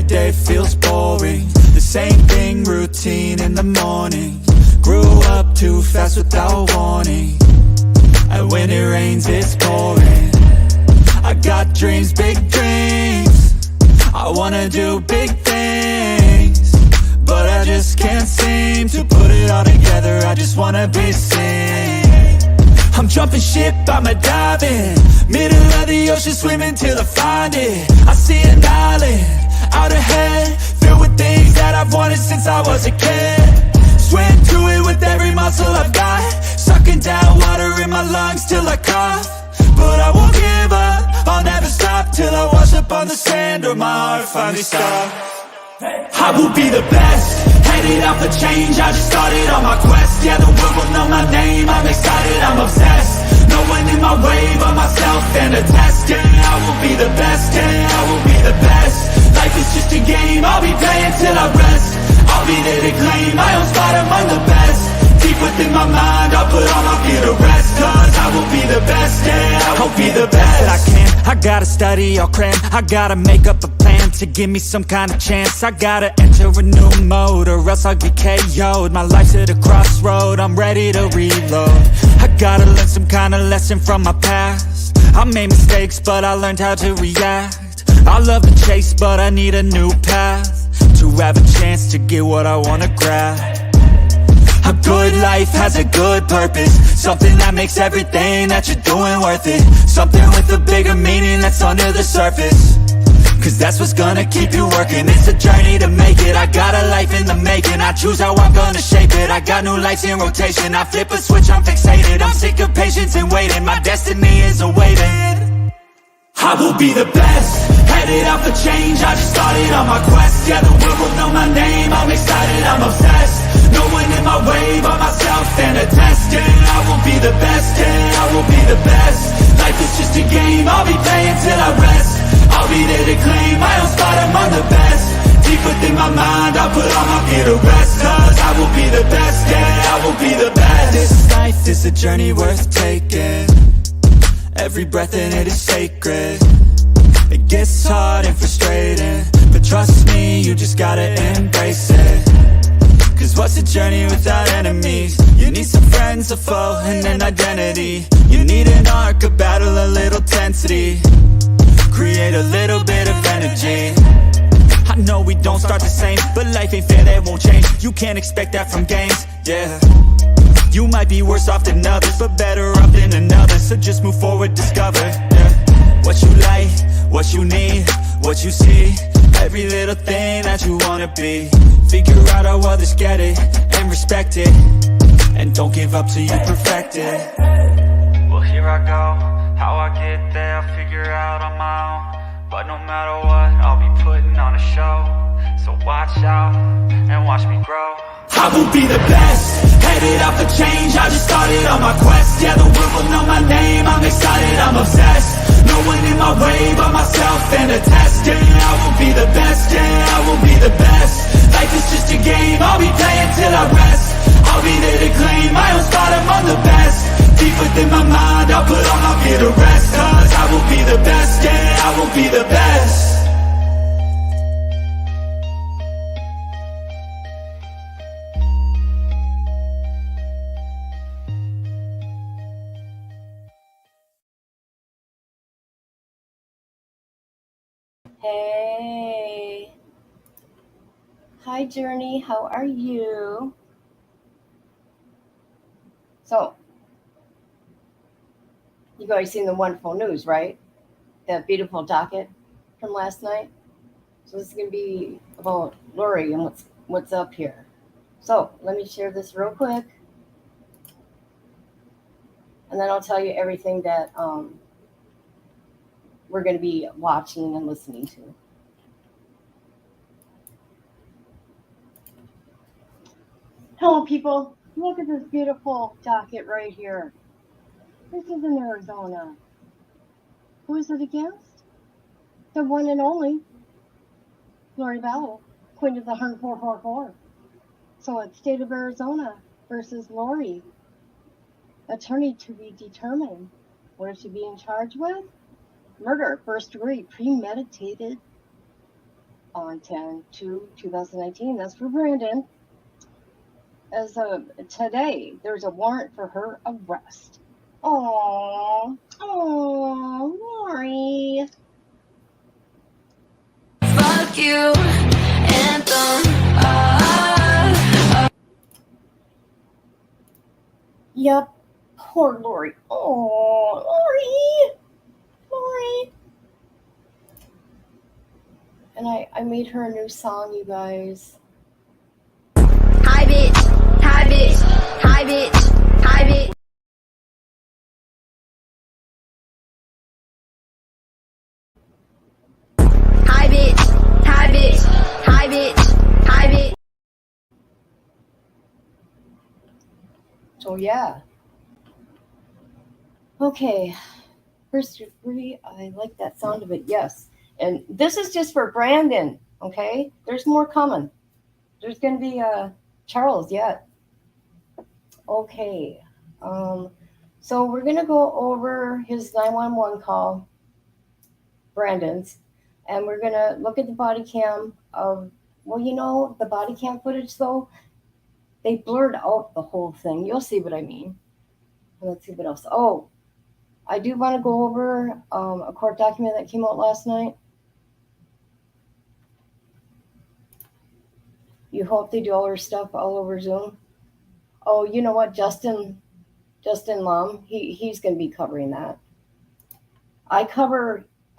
day feels boring. The same thing, routine in the morning. Grew up too fast without warning, and when it rains it's pouring. I got dreams, big dreams. I wanna do big things, but I just can't seem to put it all together. I just wanna be seen. I'm jumping ship, I'm a diving, middle of the ocean, swimming till I find it. I see an island out ahead, filled with things that I've wanted since I was a kid. Swim through it with every muscle I've got, sucking down water in my lungs till I cough. But I won't give up, I'll never stop till I wash up on the sand or my heart finally stops. I will be the best, headed out for change, I just started on my quest. Yeah, the world will know my name, I'm excited, I'm obsessed. No one in my way but myself and a test. Yeah, I will be the best, yeah, I will be the best. Life is just a game, I'll be playing till I rest. I'll be there to claim my own spot among the best. Deep within my mind, I'll put all my fear to rest. Cause I will be the best, yeah, I will be the best that I can. I gotta study, I'll cram, I gotta make up a plan to give me some kind of chance. I gotta enter a new mode or else I'll get KO'd. My life's at a crossroad, I'm ready to reload. I gotta learn some kind of lesson from my past. I made mistakes but I learned how to react. I love the chase but I need a new path to have a chance to get what I wanna grab. A good life has a good purpose, something that makes everything that you're doing worth it. Something with a bigger meaning that's under the surface, cause that's what's gonna keep you working. It's a journey to make it, I got a life in the making. I choose how I'm gonna shape it, I got new lights in rotation. I flip a switch, I'm fixated, I'm sick of patience and waiting. My destiny is awaiting. I will be the best, headed out for change, I just started on my quest. Yeah, the world will know my name, I'm excited, I'm obsessed. No one in my way but myself and a test. Yeah, I will be the best, yeah, I will be the best. Life is just a game, I'll be playing till I rest. I'll be there to claim my own spot among the best. Deep within my mind, I'll put all my fear to rest. Cause I will be the best, yeah, I will be the best. This life is a journey worth taking, every breath in it is sacred. It gets hard and frustrating, but trust me, you just gotta embrace it. Cause what's a journey without enemies? You need some friends, a foe, and an identity. You need an arc, a battle, a little tensity. Create a little bit of energy. I know we don't start the same, but life ain't fair, that won't change. You can't expect that from games, yeah. You might be worse off than others, but better off than another. So just move forward, discover, yeah. What you like, what you need, what you see. Every little thing that you wanna be. Figure out how others get it, and respect it. And don't give up till you perfect it. Well, here I go, how I get there, I'll figure out on my own. But no matter what, I'll be putting on a show. So watch out, and watch me grow. I will be the best, headed out for change, I just started on my quest. Yeah, the world will know my name, I'm excited, I'm obsessed. No one in my way but myself and a test. Yeah, I will be the best, yeah, I will be the best. Life is just a game, I'll be playing till I rest. I'll be there to claim my own spot among the best. Deep within my mind, I'll put all my fear to rest. Cause I will be the best, yeah, I will be the best. Hey. Hi, Journey. How are you? So, you guys seen the wonderful news, right? That beautiful docket from last night. So this is going to be about Lori and what's up here. So let me share this real quick, and then I'll tell you everything that we're going to be watching and listening to. Hello, people. Look at this beautiful docket right here. This is in Arizona. Who is it against? The one and only Lori Vallow, Queen of the 444. So it's State of Arizona versus Lori. Attorney to be determined. What is she being charged with? Murder, first degree, premeditated on 10/2/2019. That's for Brandon. As of today, there's a warrant for her arrest. Oh, Lori. Fuck you, anthem. Yep, poor Lori. Oh, Lori. And I made her a new song, you guys. Hi bitch, hi bitch, hi bitch, hi bitch. Hi bitch, hi bitch, hi bitch, hi bitch. So yeah. Okay. First degree, I like that sound of it, yes. And this is just for Brandon, okay? There's more coming. There's gonna be Charles yet. Okay. So we're gonna go over his 911 call, Brandon's, and we're gonna look at the body cam of, well, the body cam footage though, they blurred out the whole thing. You'll see what I mean. Let's see what else. Oh, I do want to go over a court document that came out last night. You hope they do all their stuff all over Zoom. Oh, you know what? Justin Lum, he's going to be covering that. I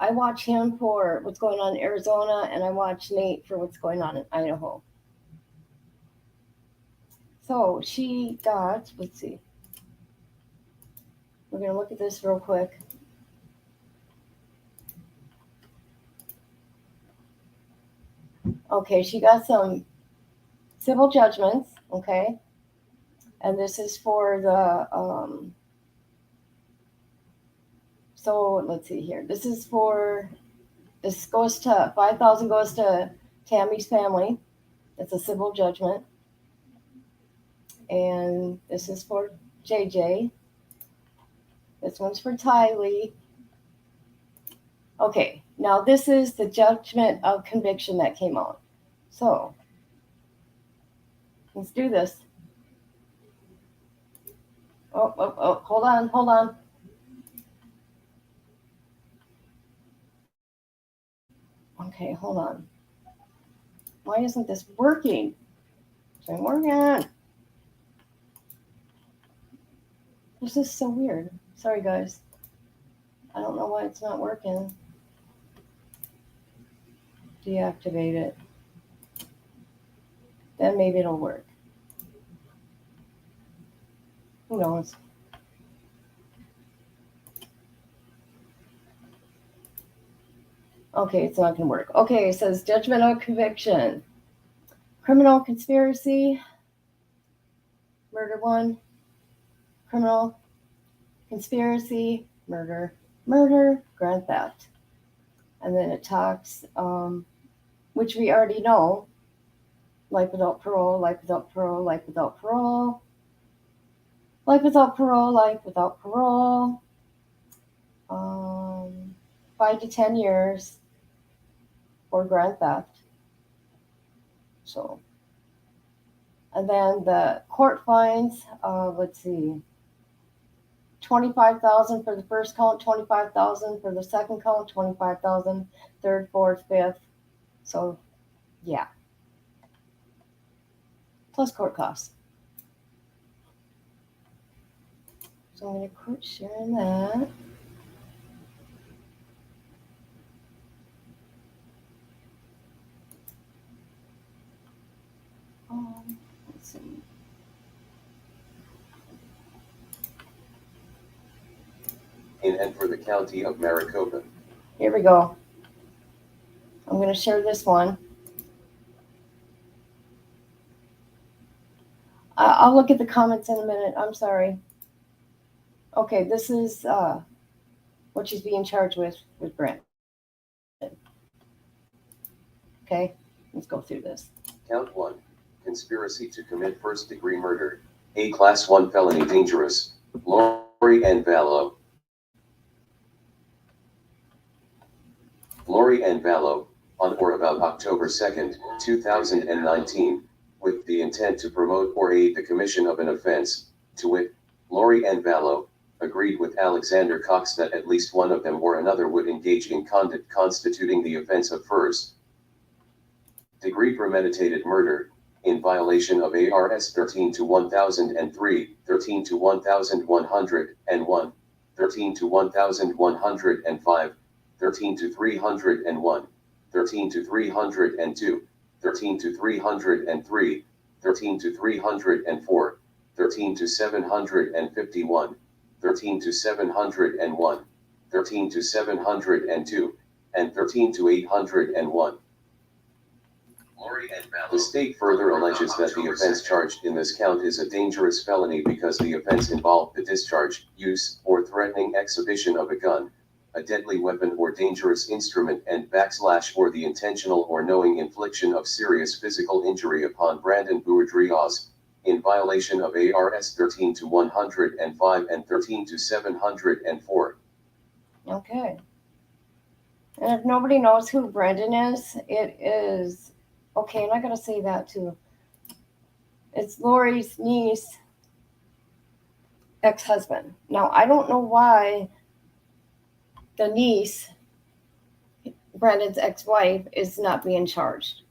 watch him for what's going on in Arizona, and I watch Nate for what's going on in Idaho. So she got, let's see. We're going to look at this real quick. Okay, she got some civil judgments, okay? And this is for the, so let's see here. This goes to, 5,000 goes to Tammy's family. It's a civil judgment. And this is for JJ. This one's for Tylee. Okay, now this is the judgment of conviction that came out. So let's do this. Oh, hold on. Okay, hold on. Why isn't this working? It's not working. This is so weird. Sorry, guys. I don't know why it's not working. Deactivate it. Then maybe it'll work. Who knows? Okay, it's not going to work. Okay, it says judgment of conviction. Criminal conspiracy. Murder 1. Criminal conspiracy. Murder. Grand theft. And then it talks, which we already know. Life without parole, life without parole, life without parole. Life without parole, life without parole. 5 to 10 years for grand theft. So, and then the court fines, let's see, 25,000 for the first count, 25,000 for the second count, 25,000, third, fourth, fifth. So, yeah. Plus court costs. So I'm going to quit sharing that. Let's see. In and for the county of Maricopa. Here we go. I'm going to share this one. I'll look at the comments in a minute. I'm sorry. Okay, this is what she's being charged with Brent. Okay, let's go through this. Count 1. Conspiracy to commit first-degree murder. A Class 1 felony dangerous. Lori and Vallow. Lori and Vallow on or about October 2nd, 2019, with the intent to promote or aid the commission of an offense, to wit, Lori and Vallow, agreed with Alexander Cox that at least one of them or another would engage in conduct constituting the offense of first degree premeditated murder, in violation of ARS 13-1003, 13-1101, 13-1105, 13-301, 13-302, 13-303, 13-304, 13-751, 13-701, 13-702, and 13-801. The state further alleges that the offense charged in this count is a dangerous felony because the offense involved the discharge, use, or threatening exhibition of a gun, a deadly weapon or dangerous instrument, and / or the intentional or knowing infliction of serious physical injury upon Brandon MURD3R, in violation of ARS 13-105 and 13-704. Okay. And if nobody knows who Brendan is, it is, okay, and I gotta say that too. It's Lori's niece, ex-husband. Now, I don't know why the niece, Brendan's ex-wife, is not being charged.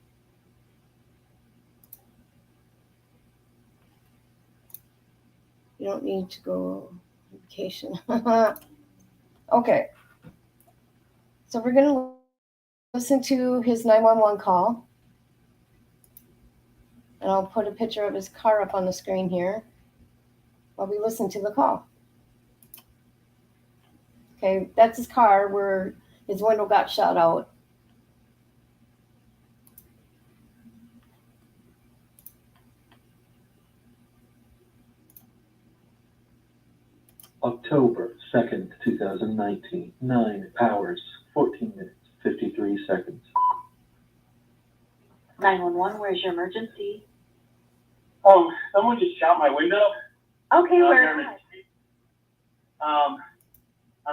You don't need to go on vacation. Okay. So we're going to listen to his 911 call. And I'll put a picture of his car up on the screen here while we listen to the call. Okay, that's his car where his window got shot out. October 2nd, 2019, 9 hours, 14 minutes, 53 seconds. 911, where's your emergency? Someone just shot my window. Okay, where is it? I'm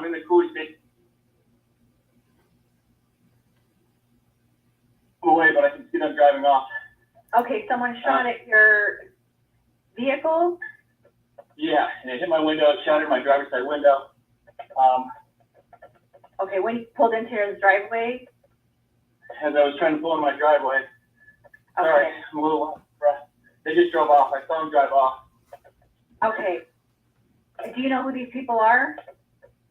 in the Cooley State. I'm away, but I can see them driving off. Okay, someone shot at your vehicle? Yeah, and it hit my window, it shattered my driver's side window. Okay, when you pulled into his driveway? As I was trying to pull in my driveway. Sorry, Okay. I'm a little out of breath. They just drove off. I saw them drive off. Okay. Do you know who these people are?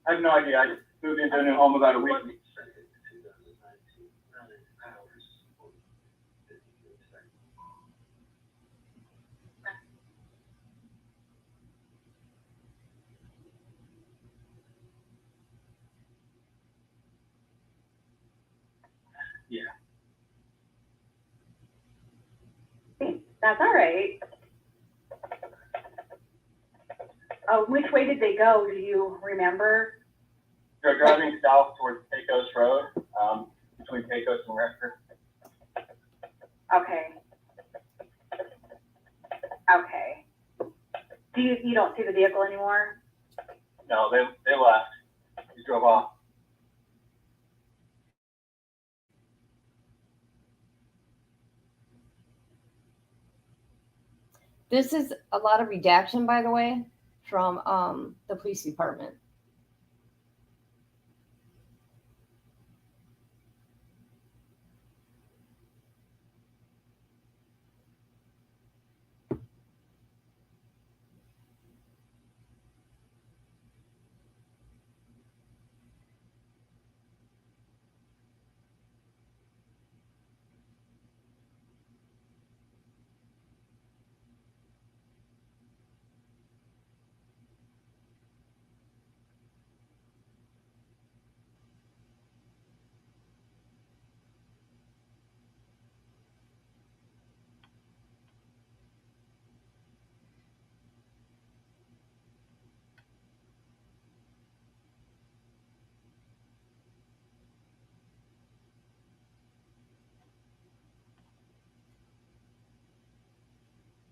I have no idea. I just moved into a new home about a week. Yeah. That's all right. Which way did they go? Do you remember? They're driving south towards Pecos Road, between Pecos and Rector. Okay. Okay. You don't see the vehicle anymore? No, they left. They drove off. This is a lot of redaction, by the way, from the police department.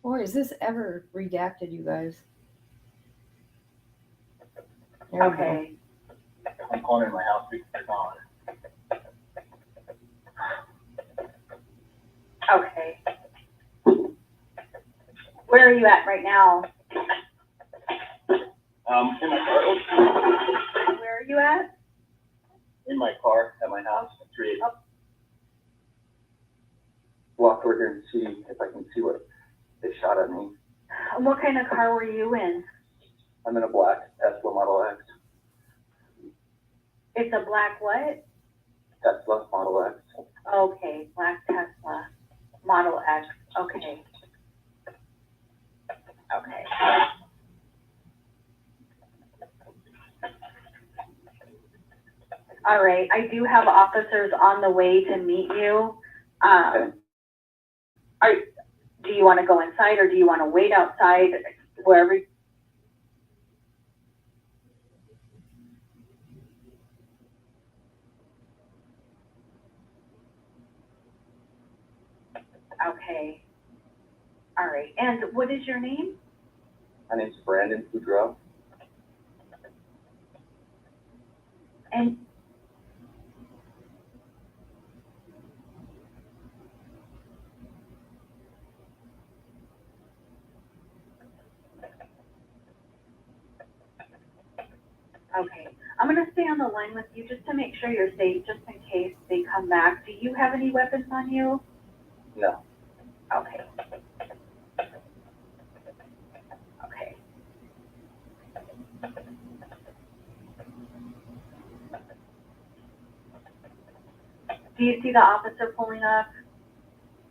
Boy, is this ever redacted, you guys? There we go. Okay. I'm calling in my house because they're gone. Okay. Where are you at right now? In my car. Where are you at? In my car at my house. 3. Oh. Walk over here and see if I can see what they shot at me. What kind of car were you in? I'm in a black Tesla Model X. It's a black what? Tesla Model X. Okay, black Tesla Model X. Okay. Okay. All right, I do have officers on the way to meet you. Do you want to go inside or do you want to wait outside, wherever? Okay. All right, and what is your name? My name's Brandon Boudreaux. And okay, I'm gonna stay on the line with you just to make sure you're safe, just in case they come back. Do you have any weapons on you? No. Okay. Okay. Do you see the officer pulling up?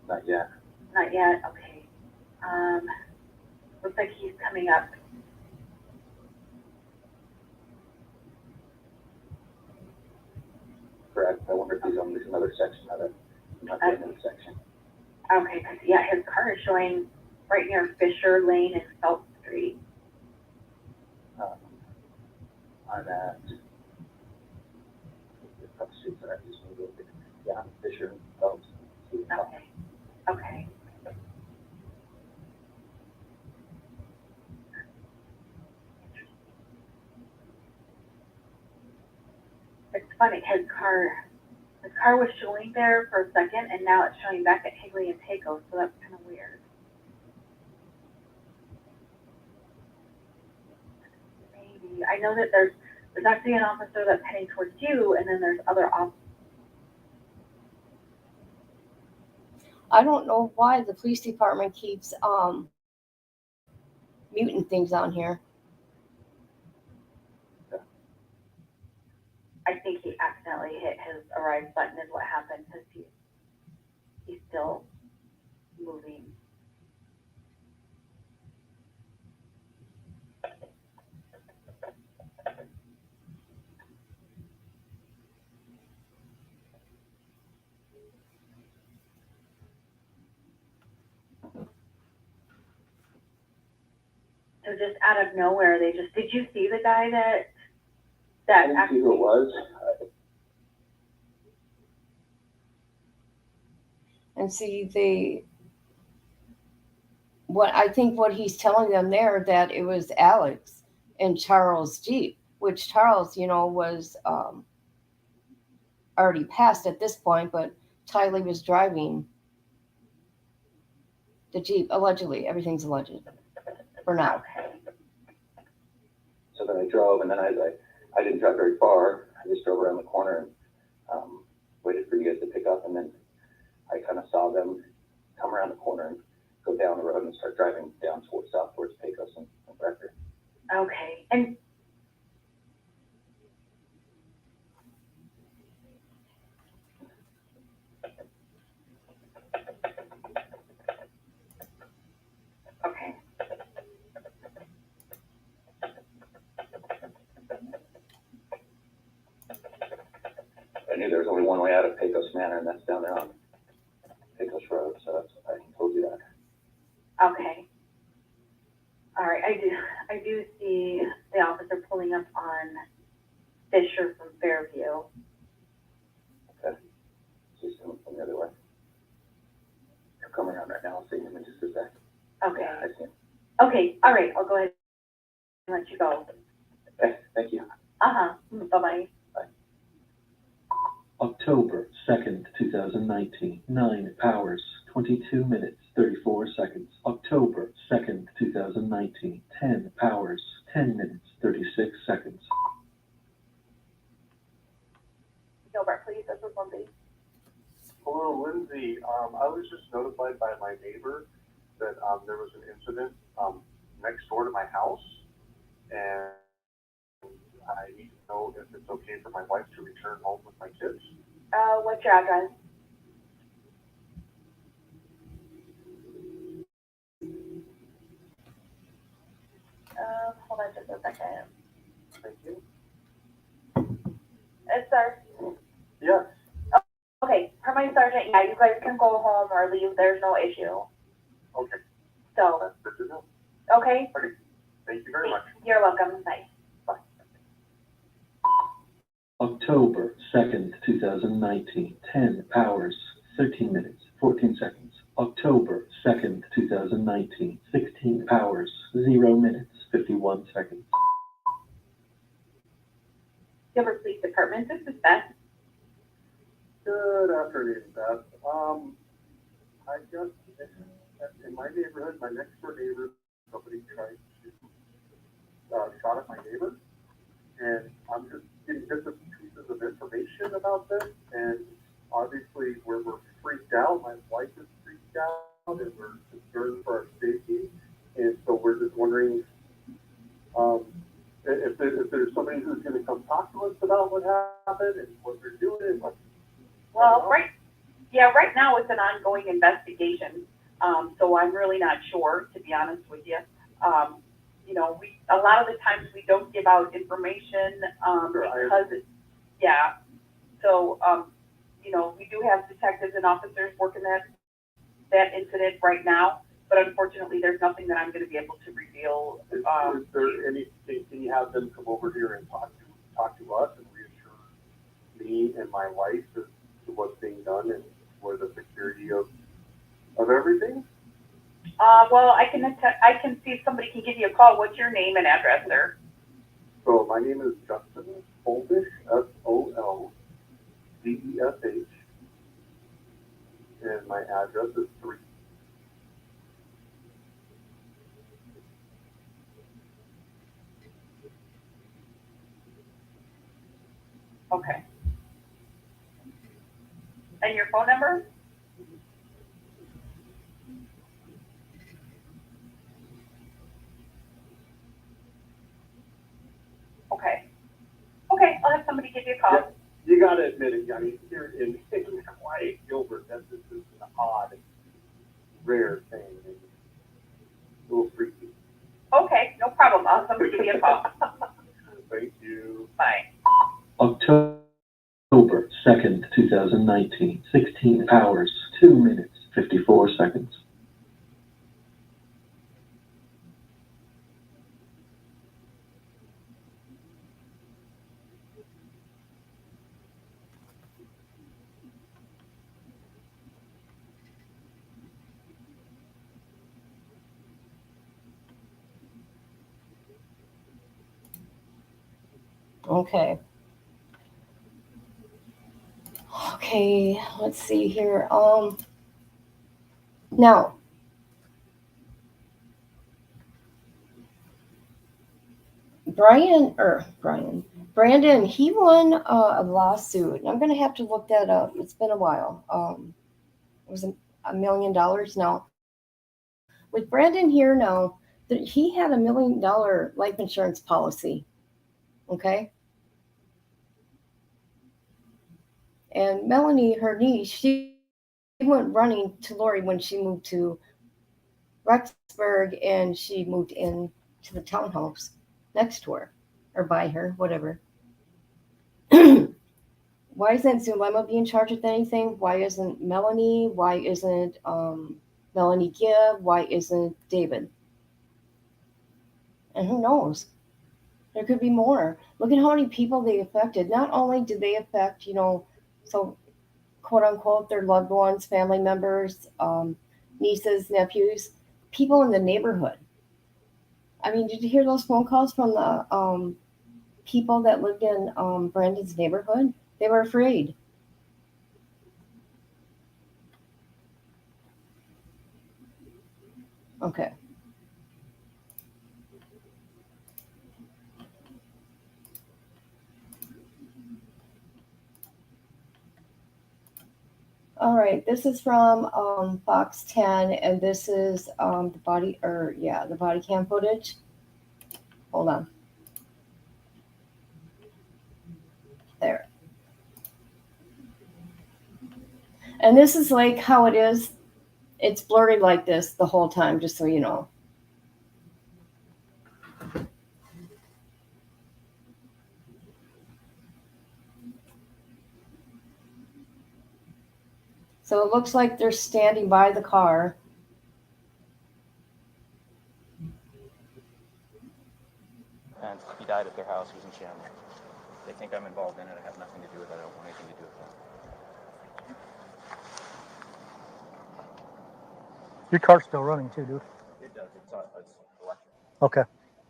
Not yet. Not yet, okay. Looks like he's coming up. Correct. I wonder if he's on this another section of it. Not the intersection. Okay, 'cause yeah, his car is showing right near Fisher Lane and South Street. I'm at the streets that I just moved over. Yeah, Fisher and Phelps. Okay, okay. It's funny, his car was showing there for a second, and now it's showing back at Higley and Pecos, so that's kind of weird. Maybe, I know that there's actually an officer that's heading towards you, and then there's other officers. I don't know why the police department keeps muting things on here. I think he accidentally hit his arrive button is what happened, because he's still moving. So just out of nowhere, did you see the guy that I didn't see who it was. And see, what he's telling them there, that it was Alex and Charles' Jeep, which Charles, was already passed at this point, but Tylee was driving the Jeep, allegedly. Everything's alleged for now. So then I drove, and then I didn't drive very far. I just drove around the corner and waited for you guys to pick up, and then I kind of saw them come around the corner and go down the road and start driving down towards Pecos and Brecker. Okay, and okay. I knew there was only one way out of Pecos Manor, and that's down there on Pecos Road, so that's I told you that. Okay. All right, I do see the officer pulling up on Fisher from Fairview. Okay. So he's coming from the other way. He'll come around right now. I'll see him in just a sec. Okay. Yeah, I see him. Okay, all right, I'll go ahead and let you go. Okay, thank you. Uh-huh, bye-bye. October 2nd, 2019, 9 hours, 22 minutes, 34 seconds. October 2nd, 2019, 10 hours, 10 minutes, 36 seconds. Gilbert, please, this is Lindsay. Hello, Lindsay. I was just notified by my neighbor that there was an incident next door to my house, and I need to know if it's okay for my wife to return home with my kids. What's your address? Hold on just a second. Thank you. Sir. Yes. Okay, Permanent Sergeant, yeah, you guys can go home or leave, there's no issue. Okay. So, That's good to know. okay? Okay. Thank you very much. You're welcome, bye. October 2nd, 2019, 10 hours, 13 minutes, 14 seconds. October 2nd, 2019, 16 hours, 0 minutes, 51 seconds. Gilbert Police Department, this is Beth. Good afternoon, Beth. I just, in my neighborhood, my next door neighbor, somebody tried to shot at my neighbor, and I'm just getting different pieces of information about this, and obviously we're freaked out. My wife is freaked out, and we're concerned for our safety, and so we're just wondering if there's somebody who's going to come talk to us about what happened and what they're doing. And what, Well, right now it's an ongoing investigation, so I'm really not sure, to be honest with you. You know, a lot of the times we don't give out information, because it's, yeah. So, you know, we do have detectives and officers working that incident right now, but unfortunately there's nothing that I'm going to be able to reveal. Is there anything, can you have them come over here and talk to us and reassure me and my wife as to what's being done and for the security of everything? Well, I can see if somebody can give you a call. What's your name and address, sir? So my name is Justin Foldish, Foldesh, and my address is 3. Okay. And your phone number? Okay. Okay, I'll have somebody give you a call. Yeah, you got to admit it, Johnny. Here in quiet Gilbert, that's just an odd, rare thing. A little freaky. Okay, no problem. I'll have somebody give you a call. Thank you. Bye. October 2nd, 2019, 16 hours, 2 minutes, 54 seconds. Okay. Okay, let's see here. Now, Brandon, he won a lawsuit. I'm going to have to look that up. It's been a while. It was $1 million now. With Brandon here now, he had $1 million life insurance policy. Okay. And Melanie, her niece, she went running to Lori when she moved to Rexburg, and she moved in to the townhouse next to her or by her, whatever. Why isn't Zulema being charged with anything? Why isn't Melanie? Why isn't Melanie Gibb? Why isn't David? And who knows? There could be more. Look at how many people they affected. Not only did they affect, so quote unquote, their loved ones, family members, nieces, nephews, people in the neighborhood. I mean, did you hear those phone calls from the people that lived in Brandon's neighborhood? They were afraid. Okay. All right, this is from box 10, and this is the body cam footage. Hold on. There. And this is like how it is. It's blurry like this the whole time, just so you know. So it looks like they're standing by the car. And he died at their house. He was in Chandler. They think I'm involved in it. I have nothing to do with it. I don't want anything to do with it. Your car's still running too, dude. It does. It's electric. Okay.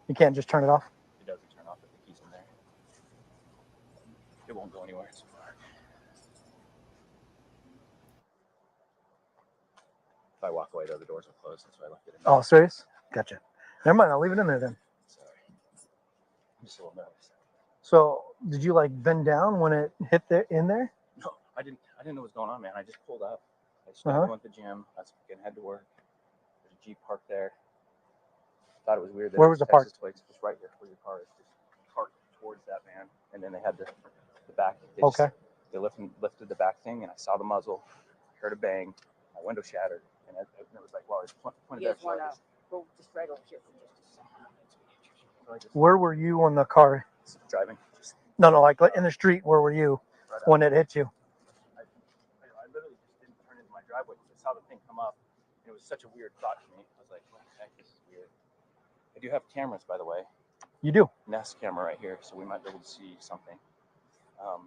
You can't just turn it off? It doesn't turn off if the key's in there. It won't go anywhere. It's so far. If I walk away, the other doors will close. That's why I left it in there. Oh, serious? Gotcha. Never mind. I'll leave it in there then. Sorry. I'm just a little nervous. So, did you like bend down when it hit in there? No, I didn't know what was going on, man. I just pulled up. I just went to the gym. I was getting head to work. There's a Jeep parked there. Thought it was weird. Where was the park? Plates just right there where your car is. Just parked towards that van, and then they had the back. They lifted the back thing, and I saw the muzzle. I heard a bang. My window shattered, and it was like, wow, it's pointed there. Go just right over here for just a second. Where were you when the car? Driving. No, like in the street. Where were you when it hit you? I literally just didn't turn into my driveway because I saw the thing come up. And it was such a weird thought to me. I was like, what the heck, this is weird. I do have cameras, by the way. You do? Nest camera right here, so we might be able to see something. So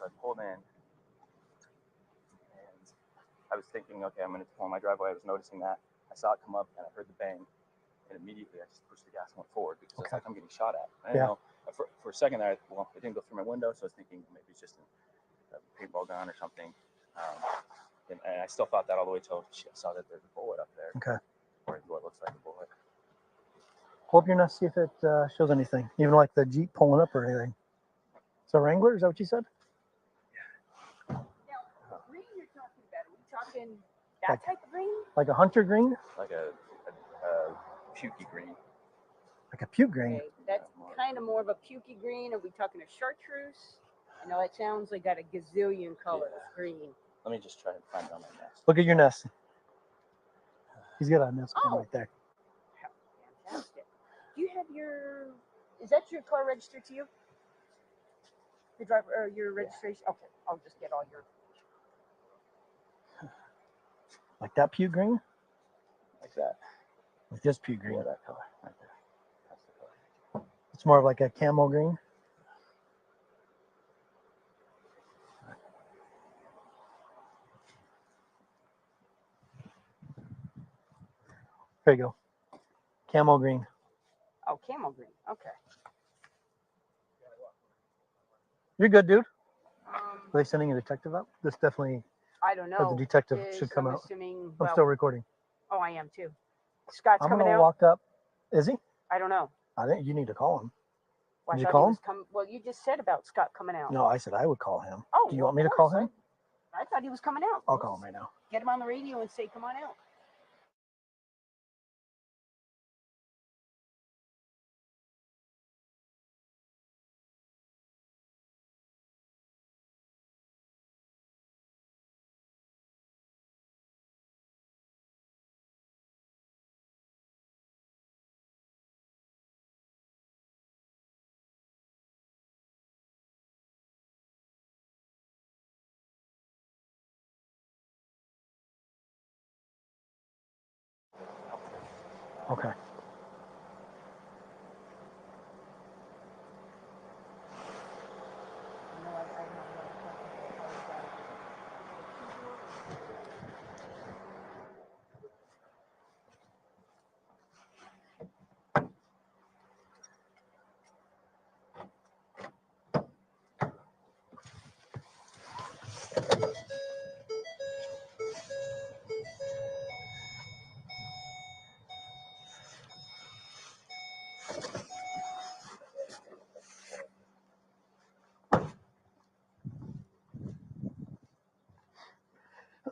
I pulled in, and I was thinking, okay, I'm going to pull in my driveway. I was noticing that. I saw it come up, and I heard the bang. And immediately I just pushed the gas and went forward because I was like, I'm getting shot at. I didn't know. For a second there, it didn't go through my window, so I was thinking maybe it's just a paintball gun or something. And I still thought that all the way till I saw that there's a bullet up there. Okay. Or what looks like a bullet. Hold up your nest, see if it shows anything. Even like the Jeep pulling up or anything. It's a Wrangler, is that what you said? Now, green you're talking about, are we talking that type of green? Like a hunter green? Like a pukey green. Like a puke green? Okay, that's kind of more of a pukey green. Are we talking a chartreuse? I know it sounds like got a gazillion colors, green. Let me just try and find it on my nest. Look at your nest. He's got a nest right there. Fantastic. Do you have is that your car registered to you? The driver, or your registration? Okay, I'll just get all your. Like that puke green? Like that. Like this puke green? Yeah, that color right there. That's the color. It's more of like a camel green? There you go. Camel green. Oh, camel green. Okay. You're good, dude. Are they sending a detective out? This definitely. I don't know. The detective should come I'm out. Assuming, I'm still recording. Oh, I am too. Scott's I'm coming gonna out. walk up. Is he? I don't know. I think you need to call him. Well, Did you call him? Well, you just said about Scott coming out. No, I said I would call him. Oh, do you want me to call him? I thought he was coming out. I'll call him right now. Get him on the radio and say, "Come on out." Okay.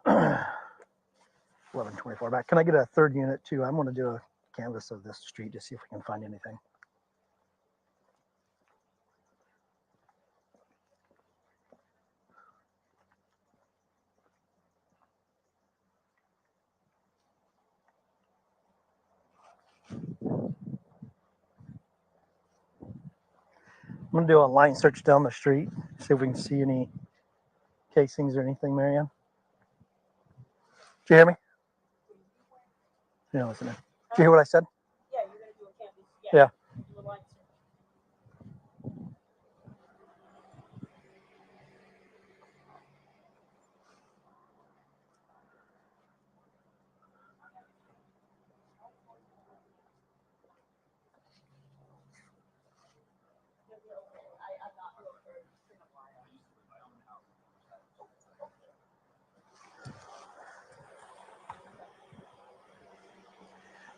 1124 back. Can I get a third unit too? I'm going to do a canvas of this street to see if we can find anything. I'm going to do a line search down the street, see if we can see any casings or anything, Marianne. Did you hear me? You're not listening. Did you hear what I said? Yeah, you're gonna do a canvas. Yeah. Do a line search.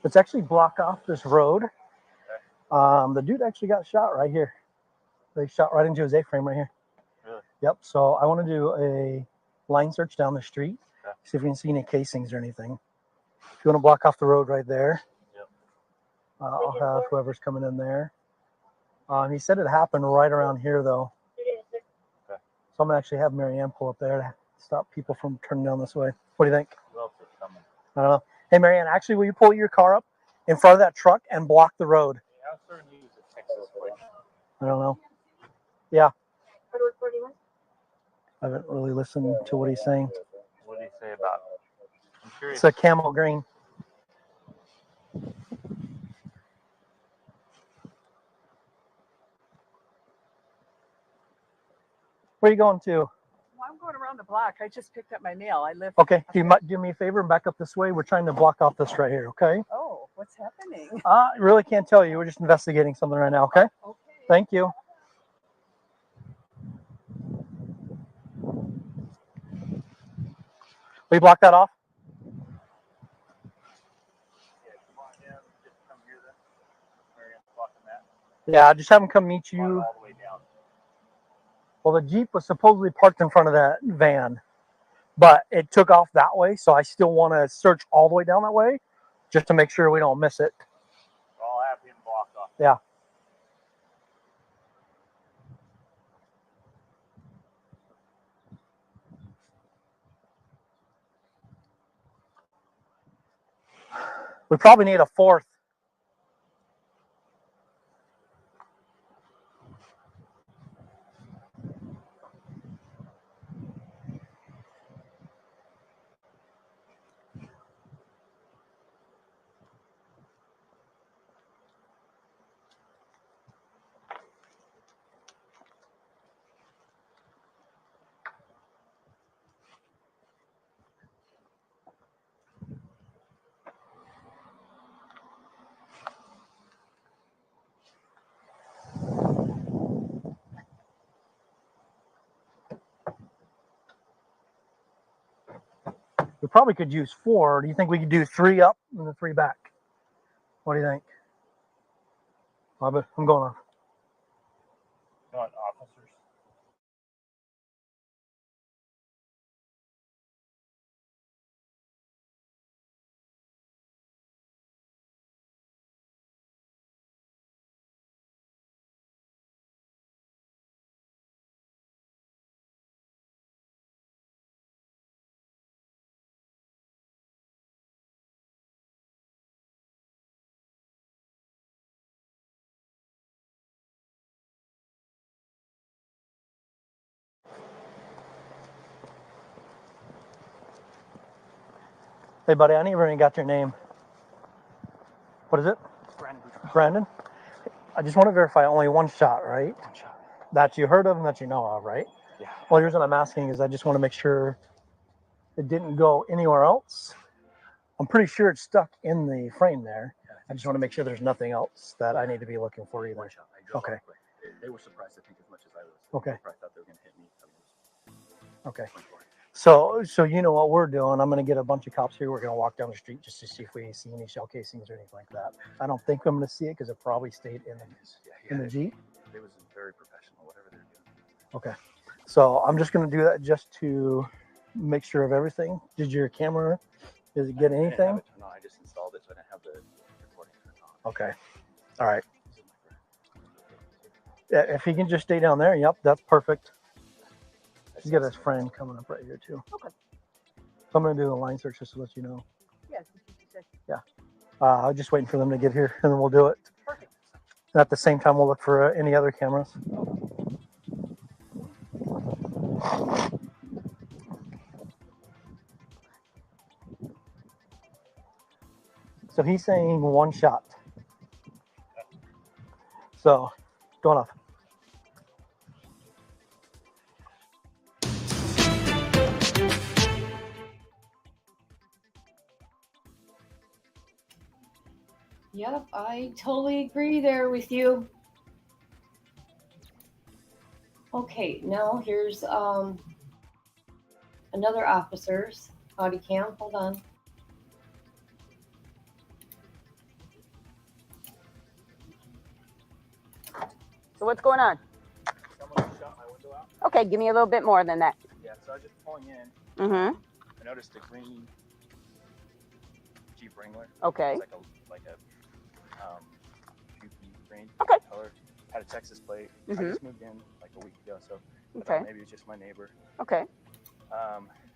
Let's actually block off this road. The dude actually got shot right here. They shot right into his A-frame right here. Really? Yep. So I want to do a line search down the street, Okay. see if we can see any casings or anything. If you want to block off the road right there, Yep. I'll have whoever's coming in there. He said it happened right around here though. Okay. So I'm gonna actually have Marianne pull up there to stop people from turning down this way. What do you think? Who else is coming? I don't know. Hey Marianne, actually, will you pull your car up in front of that truck and block the road? How certain he was a Texas switch? I don't know. Yeah. Edward 41. I haven't really listened to what he's saying. What did he say about it? I'm curious. It's a camel green. Where are you going to? Well, I'm going around the block. I just picked up my mail. I live. Okay, you might do me a favor and back up this way. We're trying to block off this right here, okay? Oh, what's happening? I really can't tell you. We're just investigating something right now, okay? Okay. Thank you. Will you block that off? Yeah, just have him come meet you. All the way down. Well, the Jeep was supposedly parked in front of that van, but it took off that way, so I still want to search all the way down that way just to make sure we don't miss it. So I'll have him blocked off. Yeah. We probably need a fourth. We probably could use 4. Do you think we could do 3 up and the 3 back? What do you think? I'm going off. You want officers? Hey, buddy, I never even got your name. What is it? Brandon. Brandon? I just want to verify only 1 shot, right? 1 shot. That you heard of and that you know of, right? Yeah. Well, the reason I'm asking is I just want to make sure it didn't go anywhere else. I'm pretty sure it's stuck in the frame there. I just want to make sure there's nothing else that I need to be looking for either. 1 shot. I drove Okay. off quick. They were surprised, I think, as much as I was. Okay. They probably thought they were going to hit me. Okay. 24. So you know what we're doing. I'm going to get a bunch of cops here. We're going to walk down the street just to see if we see any shell casings or anything like that. I don't think I'm going to see it because it probably stayed in the Jeep. It was very professional, whatever they're doing. Okay. So I'm just going to do that just to make sure of everything. Did your camera, does it get I didn't have anything? it turned on. I just installed it, so I didn't have the recording turned on. Okay. All right. Yeah, if he can just stay down there, yep, that's perfect. He's got his friend coming up right here too. Okay. So I'm gonna do the line search just to let you know. Yeah. You said. Yeah. I'm just waiting for them to get here and then we'll do it. Perfect. And at the same time, we'll look for any other cameras. So he's saying one shot. So going off. Yep, I totally agree there with you. Okay, now here's another officer's body cam. Hold on. So what's going on? Someone shot my window out. Okay, give me a little bit more than that. Yeah, so I was just pulling in. Mm-hmm. I noticed a green Jeep Wrangler. Okay. It's like a green Okay. color. Had a Texas plate. Mm-hmm. I just moved in like a week ago, so I Okay. thought maybe it was just my neighbor. Okay.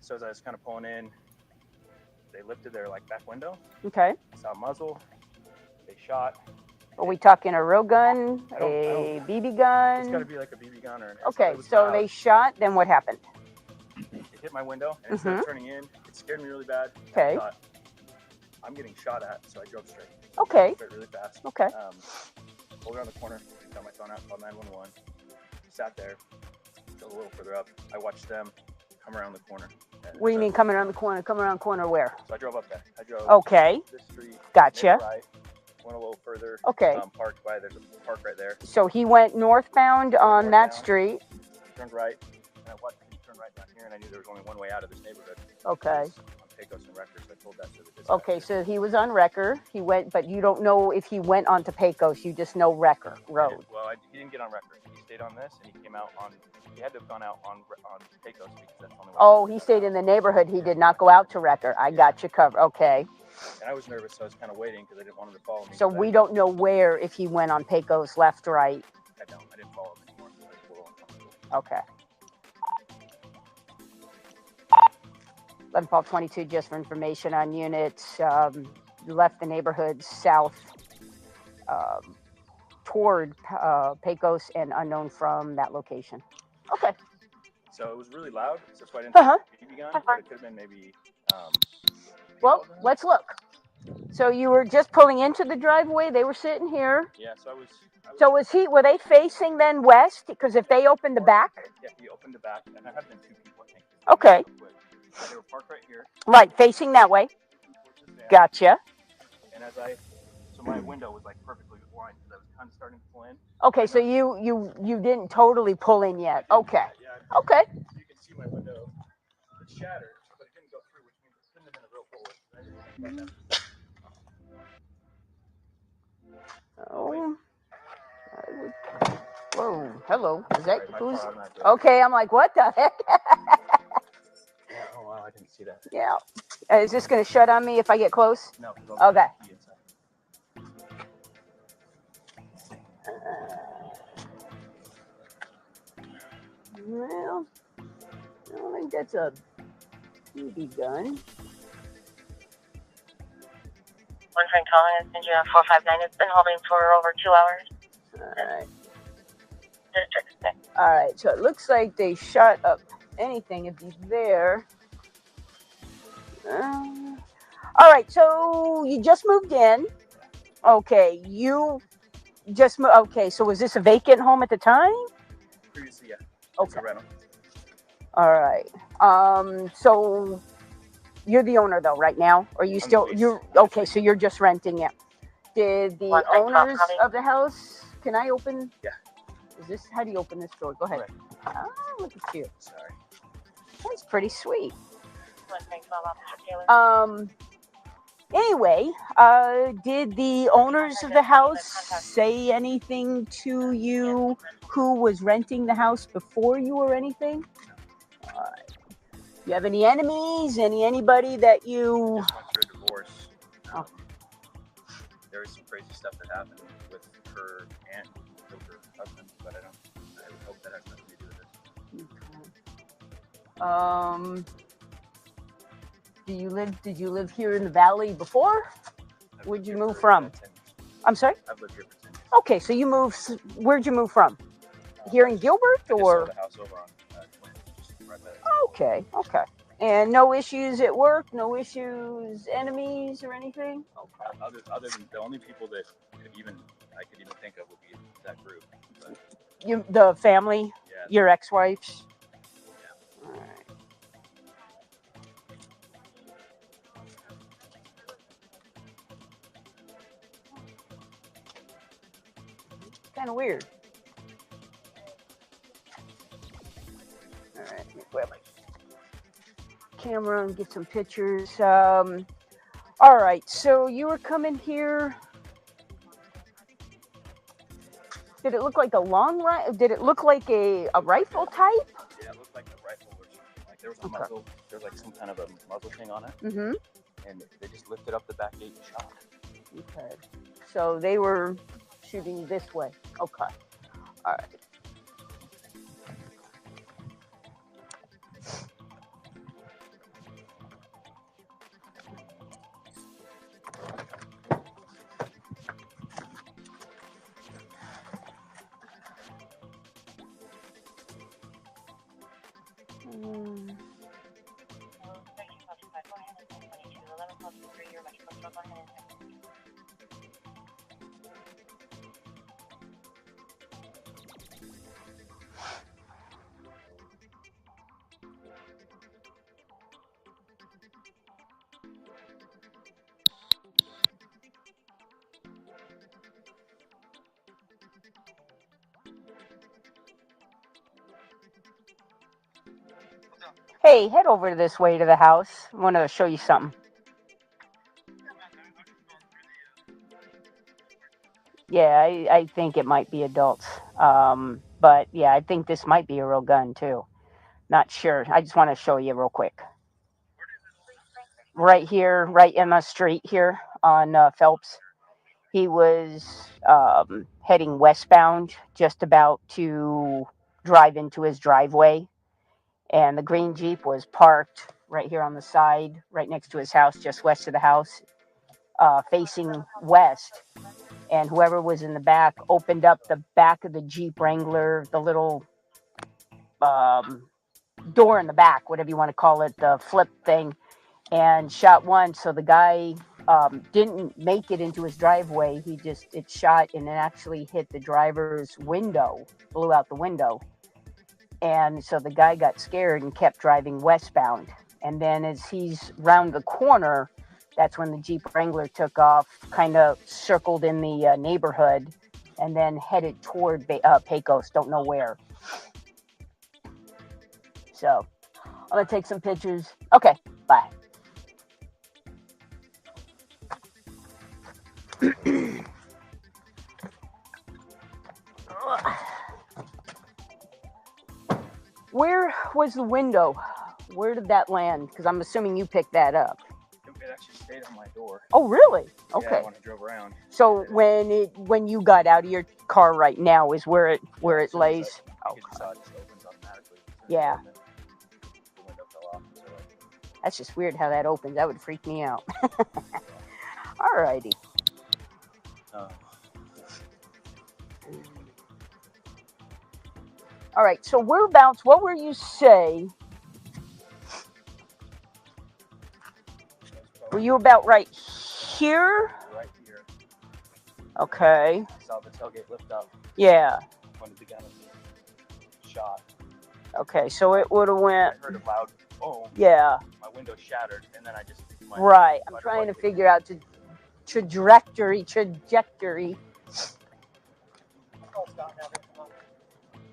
So as I was kind of pulling in, they lifted their like back window. Okay. I saw a muzzle. They shot. Are we talking a real gun, I don't- a BB It's got to gun? be like a BB gun or an Okay, it was so loud. they shot, then what happened? It hit my window, and instead of turning in, it scared me really bad. Okay. I thought, I'm getting shot at, so I drove straight. Okay. Straight really fast. Okay. Pulled around the corner, got my phone out, called 911. Sat there, drove a little further up. I watched them come around the corner. What do you mean coming around the corner? Coming around the corner where? So I drove up there. I drove Okay. this street. Gotcha. made a right, went a little further. Okay. Parked by, there's a park right there. So he went northbound on that street. Turned right, and I watched him turn right down here, and I knew there was only one way out of this neighborhood. Okay. It was on Pecos and Rutgers, so I told that to the dispatcher. Okay, so he was on Wrecker. He went, but you don't know if he went onto Pecos. You just know Wrecker Road. Well, he didn't get on Rutgers. He stayed on this, and he came out on. He had to have gone out on Pecos because that's the only way. Oh, he stayed in the neighborhood. He did not go out to Wrecker. I got you covered. Okay. And I was nervous, so I was kind of waiting because I didn't want him to follow me. So we don't know where, if he went on Pecos, left, right. I didn't follow him anymore. So it's a little uncomfortable. Okay. 11-12-22, just for information on units, left the neighborhood south toward Pecos and unknown from that location. Okay. So it was really loud, so that's why I didn't think BB gun, but it could have been maybe. Well, let's look. So you were just pulling into the driveway. They were sitting here. Yeah, so I was. So were they facing then west? Because if they opened the back. Yeah, he opened the back, and there had been two people, I think. Okay. They were parked right here. Right, facing that way. Gotcha. And so my window was like perfectly blind because I was kind of starting to pull in. Okay, so you didn't totally pull in yet. Okay. Yeah, okay. You can see my window. It's shattered, but it didn't go through, which means it couldn't have been a real bullet. I didn't think about that. Oh. Whoa, hello. Is that Sorry, who's? car, I'm not good. Okay, I'm like, what the heck? Oh wow, I didn't see that. Yeah. Is this going to shut on me if I get close? No. Okay. Well, I don't think that's a BB gun. One train calling is engine 459. It's been holding for over 2 hours. All right. District 6. All right, so it looks like they shot up anything if he's there. All right, so you just moved in. Okay, you just moved. Okay, so was this a vacant home at the time? Previously, yeah. Okay. It's a rental. All right. So you're the owner though right now, or you still you're okay? So you're just renting it. Did the owners of the house? Can I open? Yeah. Is this how do you open this door? Go ahead. Right. Ah, look at you. Sorry. That's pretty sweet. One train 12, Officer Taylor. Anyway, did the owners of the house say anything to you who was renting the house before you or anything? You have any enemies? Anybody that you? Just went through a divorce. There was some crazy stuff that happened with her aunt who killed her husband, but I would hope that has nothing to do with it. Did you live here in the valley before? Where'd you move from? I'm sorry? I've lived here for 10 years. Okay, so you moved, where'd you move from? Here in Gilbert, I just or? sold a house over on Twin, just right by Okay. And no issues at work, no issues, enemies or anything? Other than the only people that I could even think of would be that group. But, The family, yeah. your ex-wife's? Yeah. All right. Kind of weird. All right, let me grab my camera and get some pictures. All right, so you were coming here. Did it look like a long rifle? Did it look like a rifle type? Yeah, it looked like a rifle or something. Like there was a muzzle. There was like some kind of a muzzle thing on it. Mm-hmm. And they just lifted up the back gate and shot. Okay. So they were shooting this way. Okay. All right. Hey, head over this way to the house. I want to show you something. Yeah, I think it might be adults. But yeah, I think this might be a real gun too. Not sure. I just want to show you real quick. Right here, right in the street here on Phelps. He was heading westbound, just about to drive into his driveway. And the green Jeep was parked right here on the side, right next to his house, just west of the house, facing west. And whoever was in the back opened up the back of the Jeep Wrangler, the little door in the back, whatever you want to call it, the flip thing, and shot one. So the guy didn't make it into his driveway. It shot and it actually hit the driver's window, blew out the window. And so the guy got scared and kept driving westbound. And then as he's round the corner, that's when the Jeep Wrangler took off, kind of circled in the neighborhood, and then headed toward Pecos, don't know where. So I'm going to take some pictures. Okay, bye. Where was the window? Where did that land? Because I'm assuming you picked that up. It actually stayed on my door. Oh, really? Okay. Yeah, when I drove around. So when you got out of your car right now is where it lays. You saw it just opens automatically. Yeah. The window fell off. So that's just weird how that opens. That would freak me out. All righty. All right, so whereabouts, what were you say? Were you about right here? Right here. Okay. I saw the tailgate lift up. Yeah. When the gun was shot. Okay, so it would have went. I heard a loud boom. Yeah. My window shattered, and then I just. Right, I'm trying to figure out trajectory.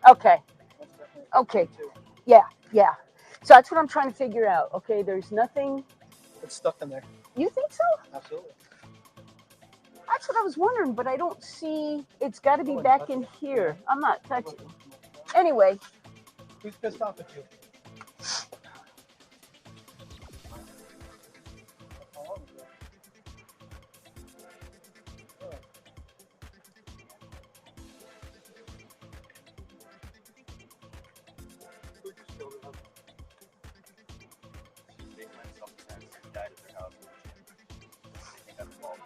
Okay. Okay. Yeah. So that's what I'm trying to figure out. Okay, there's nothing. It's stuck in there. You think so? Absolutely. That's what I was wondering, but I don't see. It's got to be back in here. I'm not touching. Anyway. Who's pissed off at you? died at their house. I think I'm involved.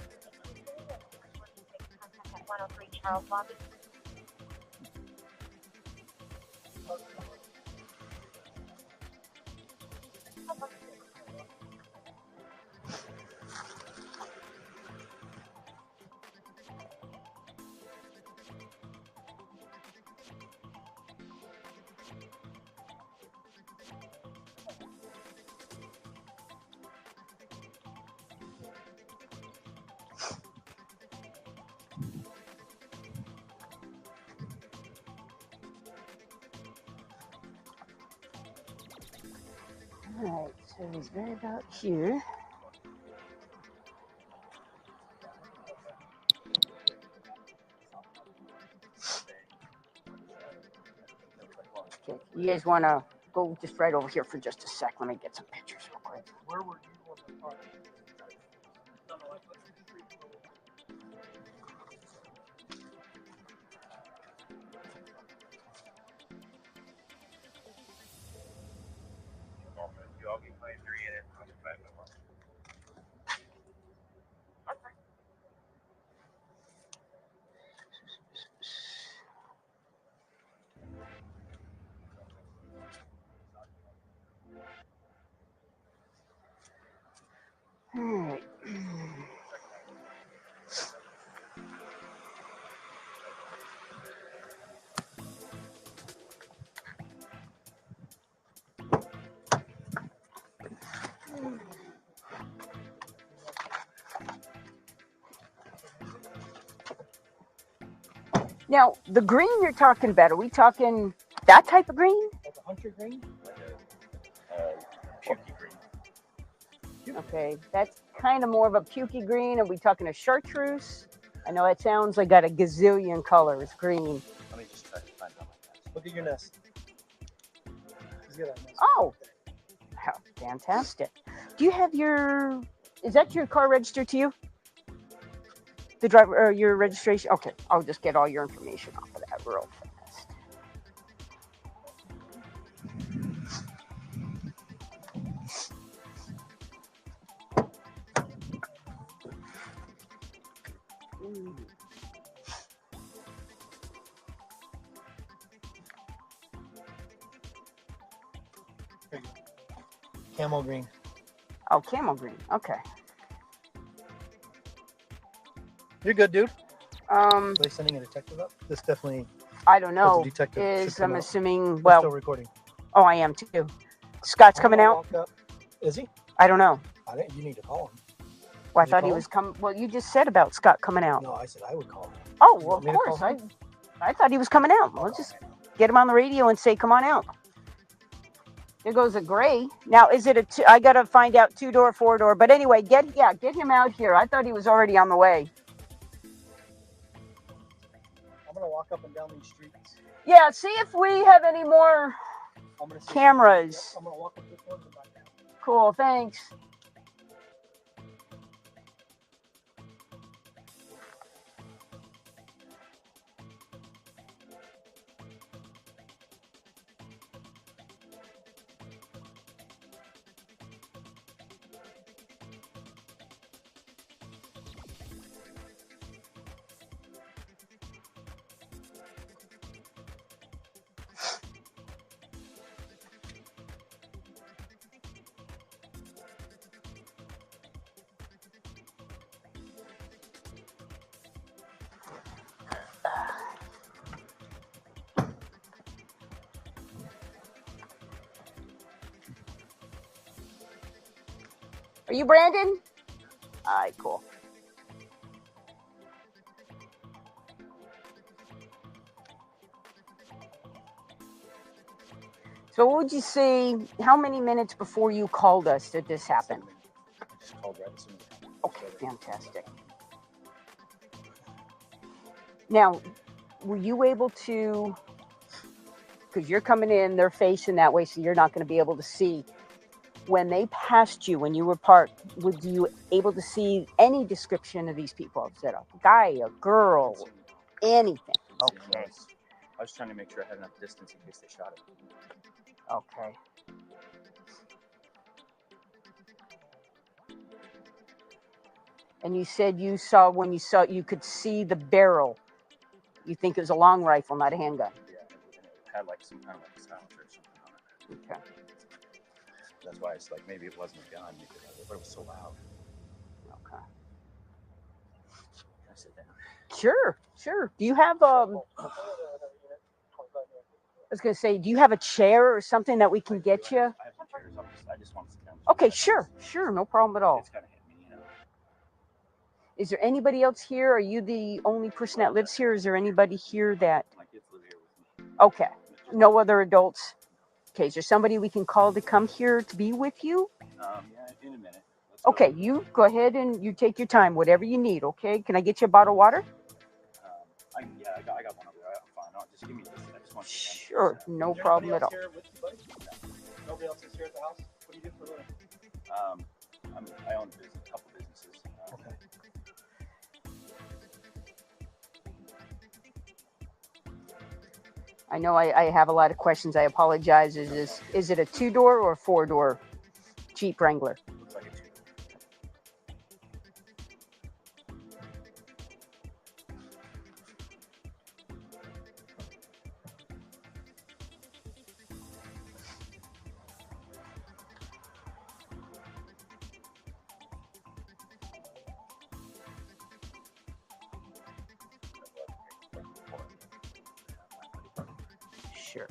103 Charles Lobby. Alright, so he's right about here. Okay, you guys want to go just right over here for just a sec? Let me get some pictures real quick. Where were you on the park? I'll be playing 3 in it. I'll be back in one. Alright. Now, the green you're talking about, are we talking that type of green? Like a hunter green? Pukey green. Okay, that's kind of more of a pukey green. Are we talking a chartreuse? I know it sounds like got a gazillion colors, green. Let me just try to find it on my nest. Look at your nest. He's got a nest. Oh, how fantastic. Do you have your, is that your car registered to you? The driver, or your registration? Okay, I'll just get all your information off of that real fast. Here you go. Camel green. Oh, camel green. Okay. You're good, dude. Are they sending a detective up? This definitely. I don't know. The detective should Is come I'm out. assuming. We're Well, still recording. oh, I am too. Scott's coming out. Walk up. Is he? I don't know. I didn't. You need to call him. Well, I Did you thought he call was coming. Well, you just said about Scott coming out. No, I said I would call him. Oh, You well, want of me to course. call him? I thought he was coming out. We'll just get him on the radio and say, "Come on out." There goes a gray. Now, is it a? I gotta find out 2-door, 4-door. But anyway, get him out here. I thought he was already on the way. I'm gonna walk up and down these streets. Yeah. See if we have any more I'm gonna see cameras. I'm gonna walk up this one and back down. Cool. Thanks. Are you Brandon? All right, cool. So what would you say, how many minutes before you called us did this happen? I just called right as soon as Okay, fantastic. Now, were you able to, because you're coming in, they're facing that way, so you're not going to be able to see. When they passed you, when you were parked, were you able to see any description of these people? Is it a guy, a girl, anything? Okay. I was trying to make sure I had enough distance in case they shot it. Okay. And you said you saw, when you saw, you could see the barrel. You think it was a long rifle, not a handgun? Yeah, and it had like some kind of like silencer or something on it. Okay. That's why it's like maybe it wasn't a gun because but it was so loud. Okay. Can I sit down? Sure, sure. Do you have I was gonna say, do you have a chair or something that we can get you? I have some chairs. I just want to sit down. Okay, sure, sure, no problem at all. It's kind of hit me, you know. Is there anybody else here? Are you the only person that lives here? Is there anybody here that? My kids live here with me. Okay. No other adults? Okay, is there somebody we can call to come here to be with you? Yeah, in a minute. Okay, you go ahead and you take your time, whatever you need, okay? Can I get you a bottle of water? I got one over there. I'm fine. No, just give me this. I just want to sit down. Sure, no problem at all. Nobody else is here at the house? What do you do for a living? I own a couple businesses. Okay. I know I have a lot of questions. I apologize. Is it a 2-door or a 4-door Jeep Wrangler? Looks like a 2-door. Sure.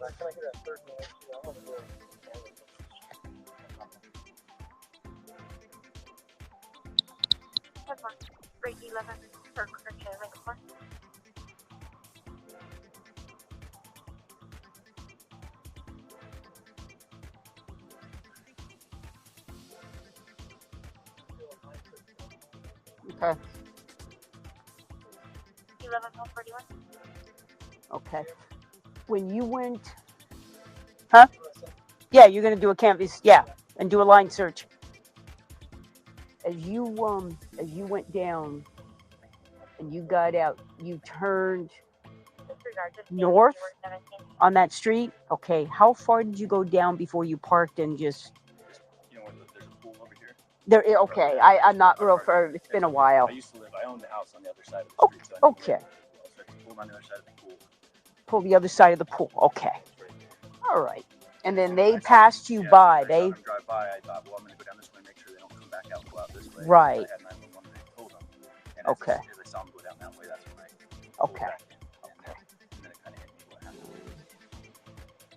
Can I get that third one? I want to go. Rate 11 for correction, Lincoln Park. Okay. 11 41. Okay. When you went, huh? Yeah, you're gonna do a canvas, yeah, and do a line search. As you went down and you got out, you turned north on that street. Okay, how far did you go down before you parked and just? You know where there's a pool over here? There. Okay, I'm not real far. It's been a while. I own the house on the other side of the street. So Okay. So I can pull on the other side of the pool. Pull the other side of the pool. Okay. All right. And then they passed you by. They drive by. I thought, well, I'm going to go down this way, make sure they don't come back out and go out this way. Right. I had 911 and I told them. And Okay. As I saw them go down that way, that's when I pulled Okay. back in. And then it kind of hit me what happened.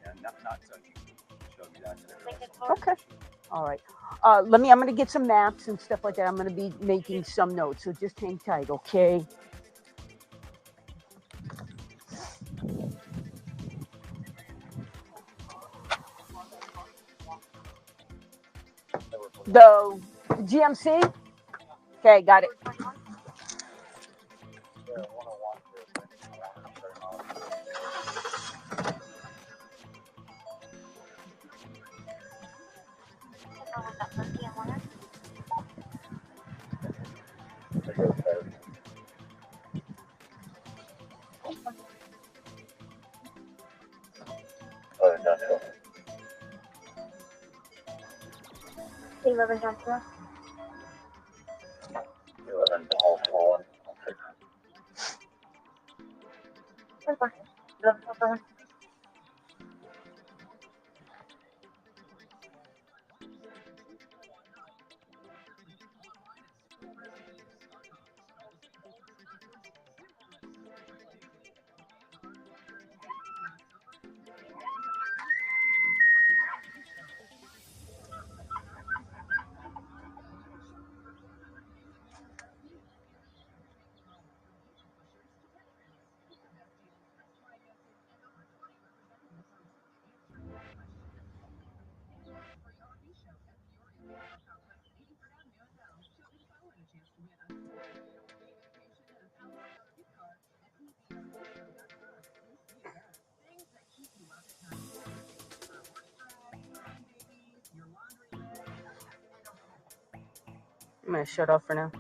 And not until you showed me that. Okay. All right. I'm going to get some maps and stuff like that. I'm going to be making some notes, so just hang tight, okay? The GMC? Okay, got it. Industrial. 11 Johnson. 11 all fallen. 11 Johnson. I'm going to shut off for now.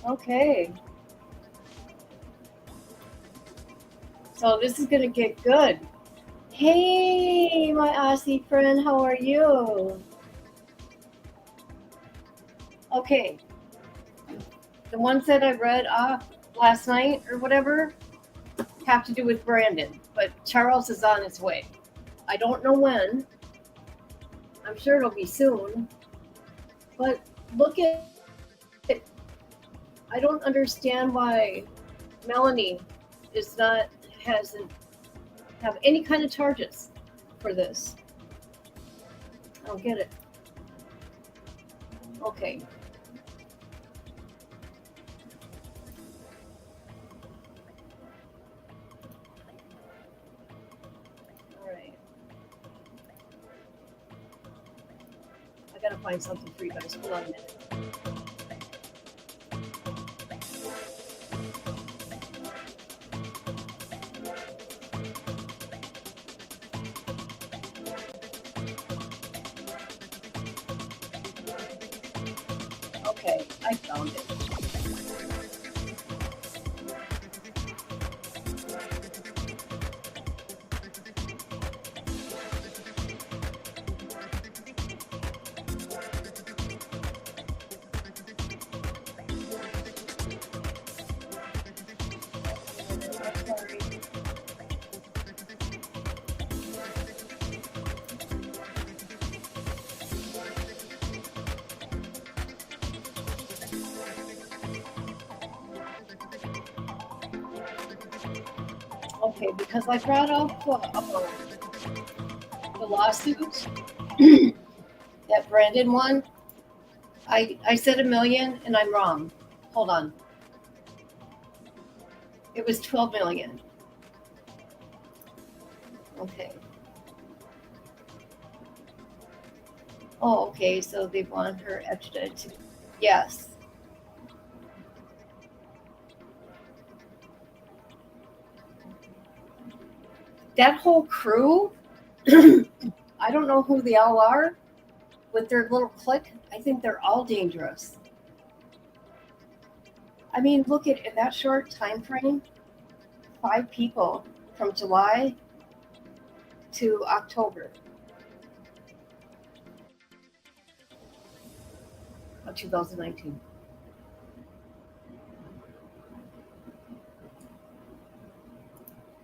Okay. So this is gonna get good. Hey, my Aussie friend, how are you? Okay. The ones that I read off last night or whatever have to do with Brandon, but Charles is on his way. I don't know when. I'm sure it'll be soon. But look at it. I don't understand why Melanie hasn't have any kind of charges for this. I don't get it. Okay. All right. I gotta find something for you guys. Hold on a minute. Okay, I found it. Okay, because I brought up the lawsuit that Brandon won. I said $1 million and I'm wrong. Hold on. It was 12 million. Okay. Oh, okay, so they want her extradited. Yes. That whole crew, I don't know who they all are with their little clique. I think they're all dangerous. I mean, look at in that short time frame, 5 people from July to October of 2019.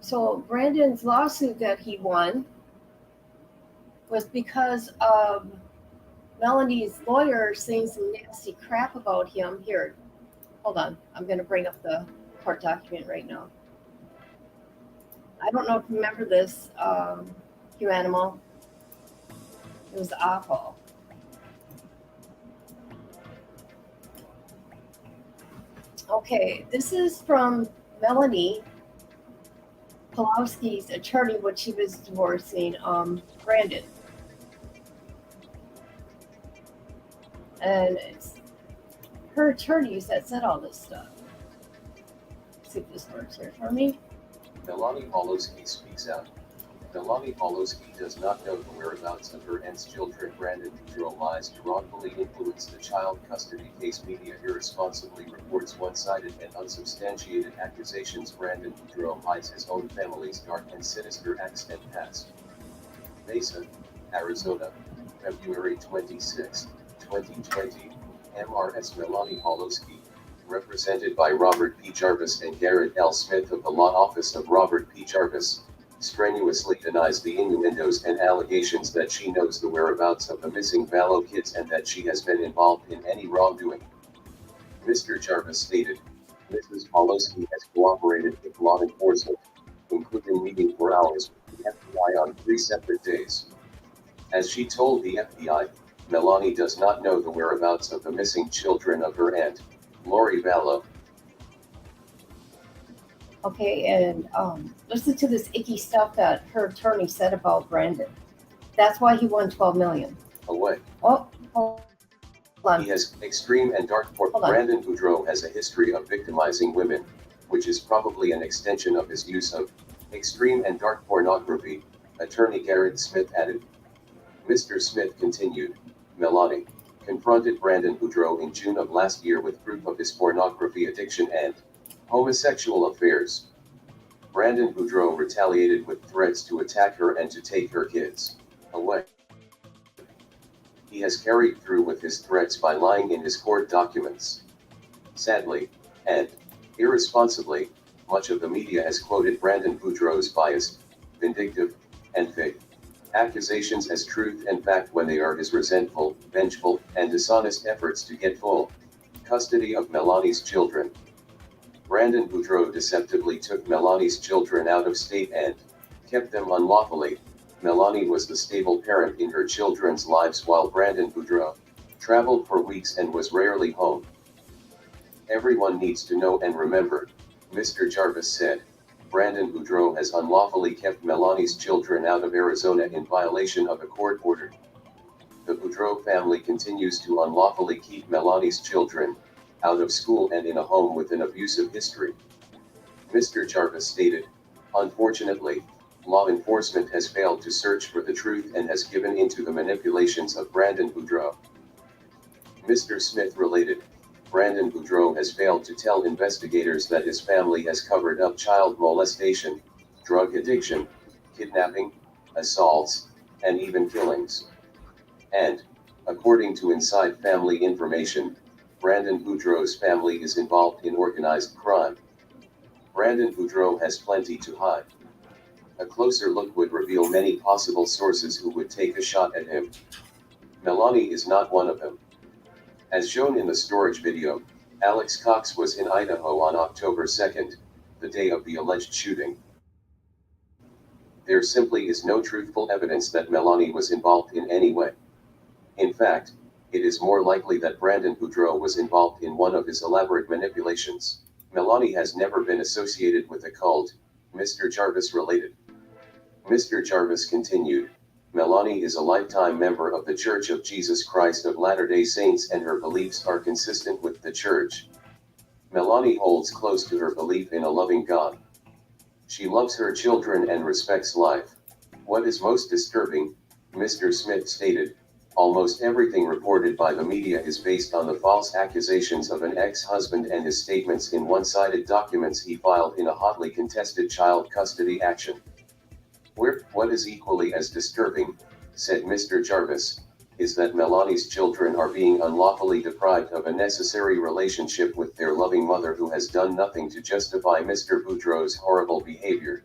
So Brandon's lawsuit that he won was because of Melanie's lawyer saying some nasty crap about him. Here, hold on. I'm going to bring up the court document right now. I don't know if you remember this, Hugh Animal. It was awful. Okay, this is from Melanie Pawlowski's attorney when she was divorcing Brandon. And it's her attorneys that said all this stuff. Let's see if this works here for me. Melanie Pawlowski speaks out. Melanie Pawlowski does not know the whereabouts of her aunt's children. Brandon Boudreaux lies to wrongfully influence the child custody case. Media irresponsibly reports one-sided and unsubstantiated accusations. Brandon Boudreaux hides his own family's dark and sinister acts and past. Mesa, Arizona, February 26, 2020. MRS Melanie Pawlowski, represented by Robert P. Jarvis and Garrett L. Smith of the Law Office of Robert P. Jarvis, strenuously denies the innuendos and allegations that she knows the whereabouts of the missing Vallow'S kids and that she has been involved in any wrongdoing. Mr. Jarvis stated, Mrs. Pawlowski has cooperated with law enforcement, including meeting for hours with the FBI on 3 separate days. As she told the FBI, Melanie does not know the whereabouts of the missing children of her aunt, Lori Vallow. Okay, and listen to this icky stuff that her attorney said about Brandon. That's why he won 12 million. Away. Oh, hold on. He has extreme and dark Brandon Boudreaux has a history of victimizing women, which is probably an extension of his use of extreme and dark pornography, attorney Garrett Smith added. Mr. Smith continued, Melanie, confronted Brandon Boudreaux in June of last year with proof of his pornography addiction and homosexual affairs. Brandon Boudreaux retaliated with threats to attack her and to take her kids away. He has carried through with his threats by lying in his court documents. Sadly, and irresponsibly, much of the media has quoted Brandon Boudreaux's biased, vindictive, and fake accusations as truth and fact when they are his resentful, vengeful, and dishonest efforts to get full custody of Melani's children. Brandon Boudreaux deceptively took Melani's children out of state and kept them unlawfully. Melanie was the stable parent in her children's lives while Brandon Boudreaux traveled for weeks and was rarely home. Everyone needs to know and remember, Mr. Jarvis said. Brandon Boudreaux has unlawfully kept Melani's children out of Arizona in violation of a court order. The Boudreaux family continues to unlawfully keep Melani's children out of school and in a home with an abusive history. Mr. Jarvis stated, "Unfortunately, law enforcement has failed to search for the truth and has given into the manipulations of Brandon Boudreaux." Mr. Smith related, Brandon Boudreaux has failed to tell investigators that his family has covered up child molestation, drug addiction, kidnapping, assaults, and even killings. And, according to inside family information, Brandon Boudreaux's family is involved in organized crime. Brandon Boudreaux has plenty to hide. A closer look would reveal many possible sources who would take a shot at him. Melanie is not one of them. As shown in the storage video, Alex Cox was in Idaho on October 2nd, the day of the alleged shooting. There simply is no truthful evidence that Melanie was involved in any way. In fact, it is more likely that Brandon Boudreaux was involved in one of his elaborate manipulations. Melanie has never been associated with a cult, Mr. Jarvis related. Mr. Jarvis continued, Melanie is a lifetime member of the Church of Jesus Christ of Latter-day Saints and her beliefs are consistent with the Church. Melanie holds close to her belief in a loving God. She loves her children and respects life. What is most disturbing, Mr. Smith stated, almost everything reported by the media is based on the false accusations of an ex-husband and his statements in one-sided documents he filed in a hotly contested child custody action. What is equally as disturbing, said Mr. Jarvis, is that Melani's children are being unlawfully deprived of a necessary relationship with their loving mother who has done nothing to justify Mr. Boudreaux's horrible behavior.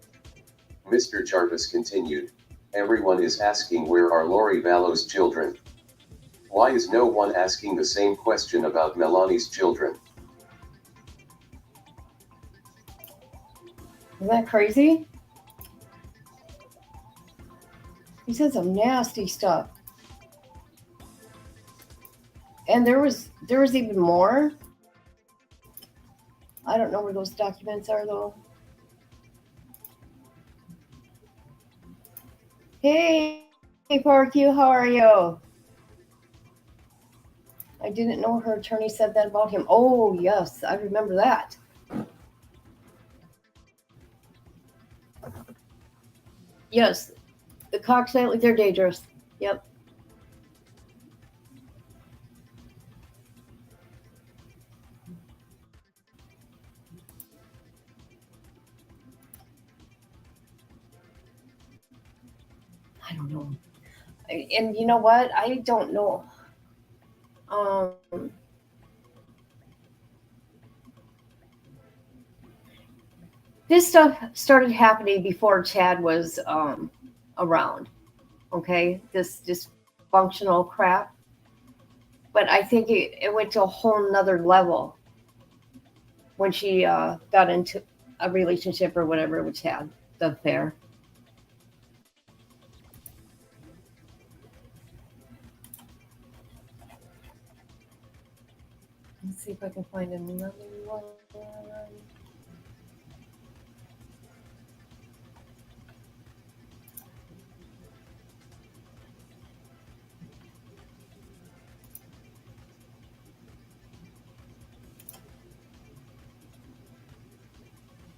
Mr. Jarvis continued, everyone is asking where are Lori Vallow's children? Why is no one asking the same question about Melani's children? Isn't that crazy? He said some nasty stuff. And there was even more. I don't know where those documents are though. Hey, Parkyu, how are you? I didn't know her attorney said that about him. Oh, yes, I remember that. Yes, the Cox family, they're dangerous. Yep. I don't know. And you know what? I don't know. This stuff started happening before Chad was around. Okay, this dysfunctional crap. But I think it went to a whole nother level when she got into a relationship or whatever with Chad, the affair. Let's see if I can find another one.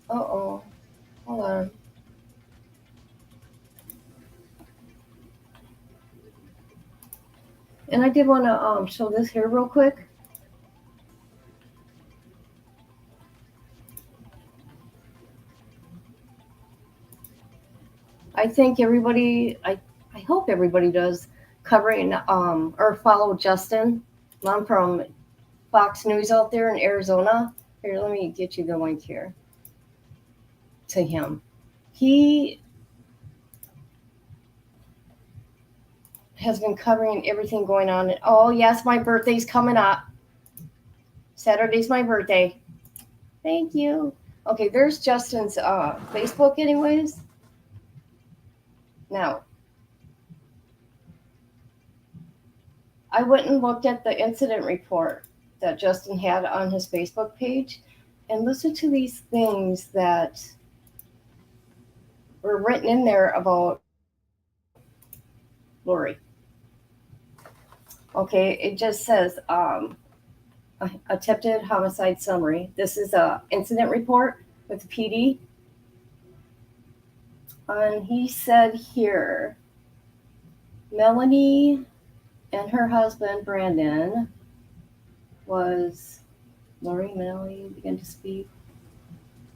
Uh-oh. Hold on. And I did want to show this here real quick. I think everybody, I hope everybody does, covering or follow Justin. I'm from Fox News out there in Arizona. Here, let me get you the link here to him. He has been covering everything going on. And, oh, yes, my birthday's coming up. Saturday's my birthday. Thank you. Okay, there's Justin's Facebook anyways. Now, I went and looked at the incident report that Justin had on his Facebook page and listened to these things that were written in there about Lori. Okay, it just says attempted homicide summary. This is a incident report with the PD. And he said here, Melanie and her husband, Brandon, was Lori, Melanie began to speak.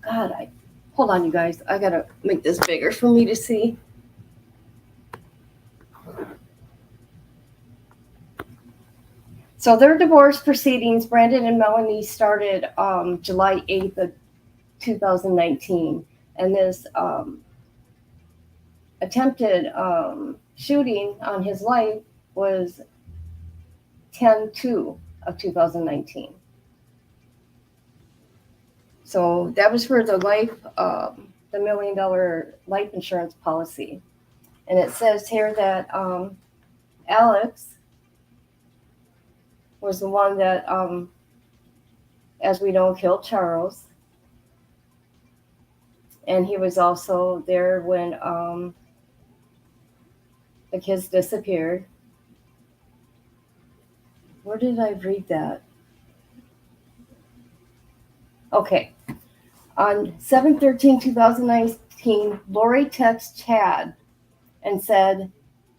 God, hold on, you guys. I gotta make this bigger for me to see. So their divorce proceedings, Brandon and Melanie, started July 8th of 2019. And this attempted shooting on his life was 10/2 of 2019. So that was for the life, the $1 million life insurance policy. And it says here that Alex was the one that, as we know, killed Charles. And he was also there when the kids disappeared. Where did I read that? Okay. On 7/13/2019, Lori texted Chad and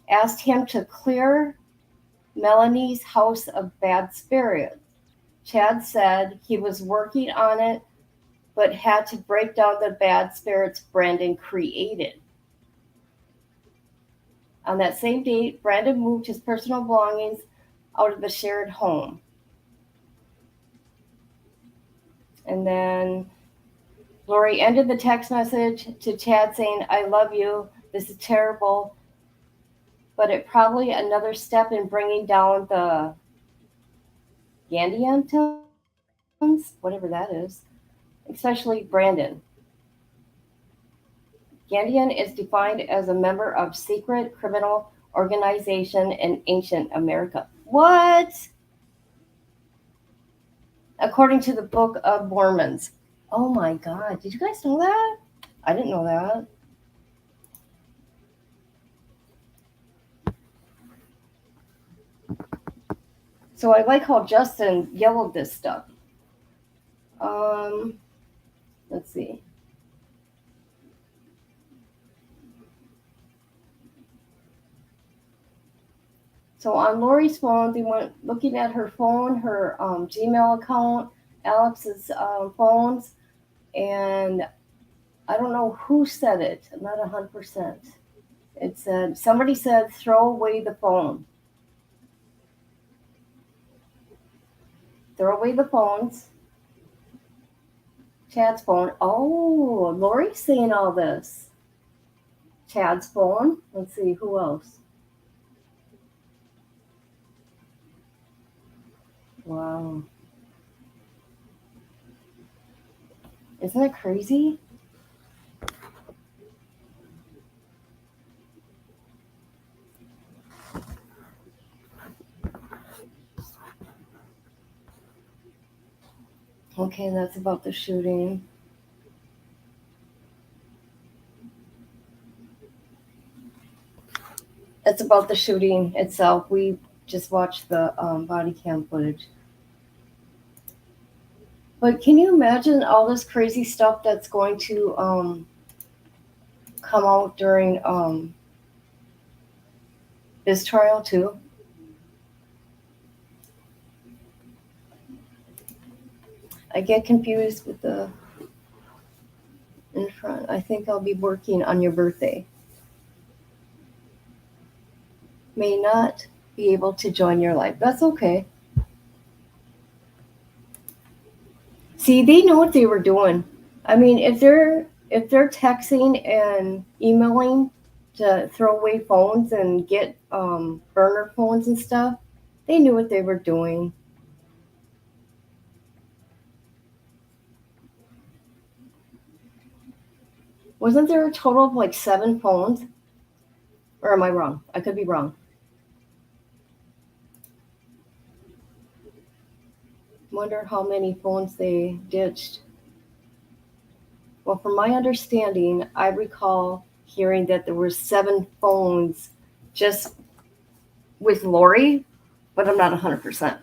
asked him to clear Melanie's house of bad spirits. Chad said he was working on it, but had to break down the bad spirits Brandon created. On that same date, Brandon moved his personal belongings out of the shared home. And then Lori ended the text message to Chad saying, I love you. This is terrible. But it probably another step in bringing down the Gandians, whatever that is, especially Brandon. Gandian is defined as a member of secret criminal organization in ancient America. What? According to the Book of Mormons. Oh my God. Did you guys know that? I didn't know that. So I like how Justin yellowed this stuff. Let's see. So on Lori's phone, they went looking at her phone, her Gmail account, Alex's phones, and I don't know who said it. I'm not 100%. It said, somebody said, throw away the phone. Throw away the phones. Chad's phone. Oh, Lori's saying all this. Chad's phone. Let's see, who else? Wow. Isn't it crazy? Okay, that's about the shooting. That's about the shooting itself. We just watched the body cam footage. But can you imagine all this crazy stuff that's going to come out during this trial too? I get confused with the in front. I think I'll be working on your birthday. May not be able to join your live. That's okay. See, they know what they were doing. I mean, if they're texting and emailing to throw away phones and get burner phones and stuff, they knew what they were doing. Wasn't there a total of like 7 phones? Or am I wrong? I could be wrong. Wonder how many phones they ditched. Well, from my understanding, I recall hearing that there were 7 phones just with Lori, but I'm not 100%.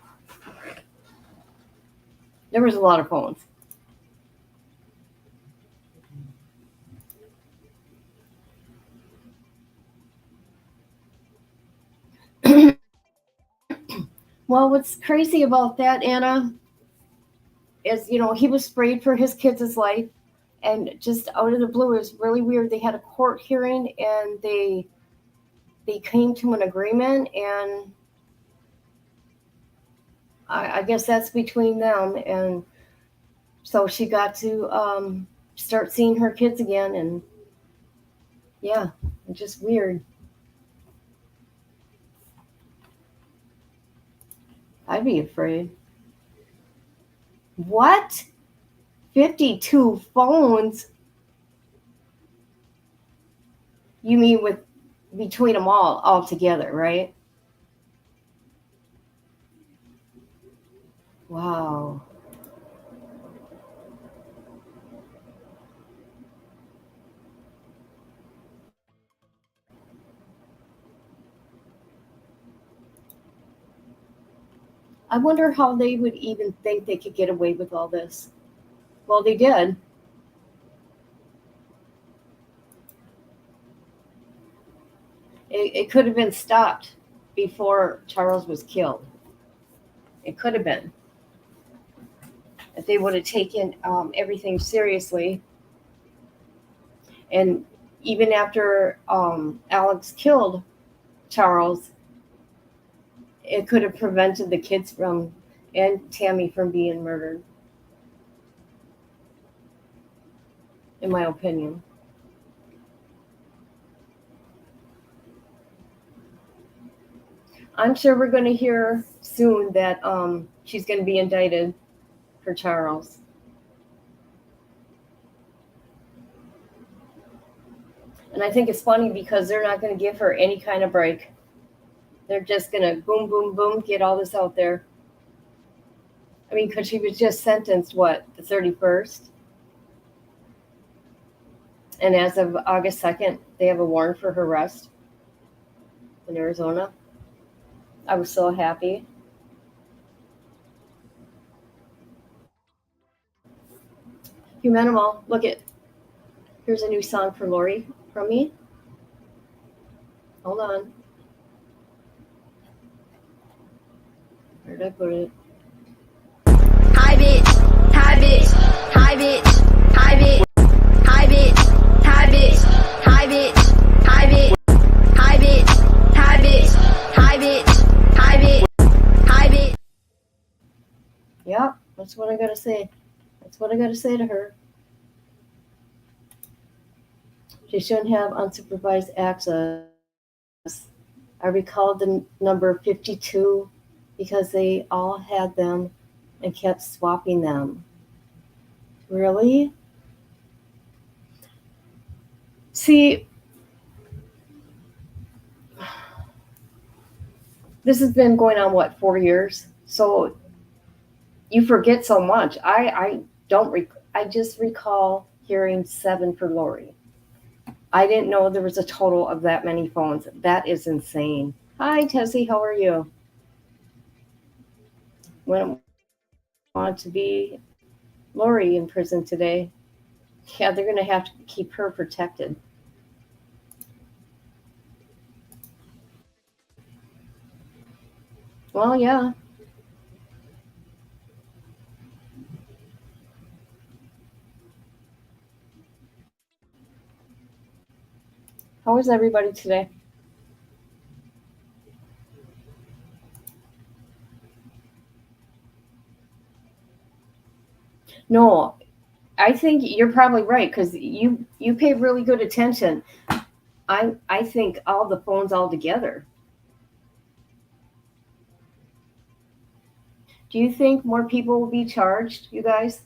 There was a lot of phones. Well, what's crazy about that, Anna, is, he was sprayed for his kids' life, and just out of the blue, it was really weird. They had a court hearing, and they came to an agreement, and I guess that's between them. And so she got to start seeing her kids again, and yeah, it's just weird. I'd be afraid. What? 52 phones? You mean with between them all together, right? Wow. I wonder how they would even think they could get away with all this. Well, they did. It could have been stopped before Charles was killed. It could have been. If they would have taken everything seriously. And even after Alex killed Charles, it could have prevented the kids and Tammy from being murdered, in my opinion. I'm sure we're going to hear soon that she's going to be indicted for Charles. And I think it's funny because they're not going to give her any kind of break. They're just going to boom, boom, boom, get all this out there. I mean, because she was just sentenced, the 31st? And as of August 2nd, they have a warrant for her arrest in Arizona. I was so happy. Humanimal, look it. Here's a new song for Lori from me. Hold on. Where did I put it? Hi bitch, hi bitch, hi bitch, hi bitch, hi bitch, hi bitch, hi bitch, hi bitch, hi bitch, hi bitch, hi bitch, hi bitch, hi bitch. Yeah, that's what I gotta say. That's what I gotta say to her. She shouldn't have unsupervised access. I recalled the number 52 because they all had them and kept swapping them. Really? See, this has been going on, 4 years? So you forget so much. I just recall hearing 7 for Lori. I didn't know there was a total of that many phones. That is insane. Hi, Tessie. How are you? Wouldn't want to be Lori in prison today. Yeah, they're going to have to keep her protected. Well, yeah. How is everybody today? No, I think you're probably right because you pay really good attention. I think all the phones all together. Do you think more people will be charged, you guys?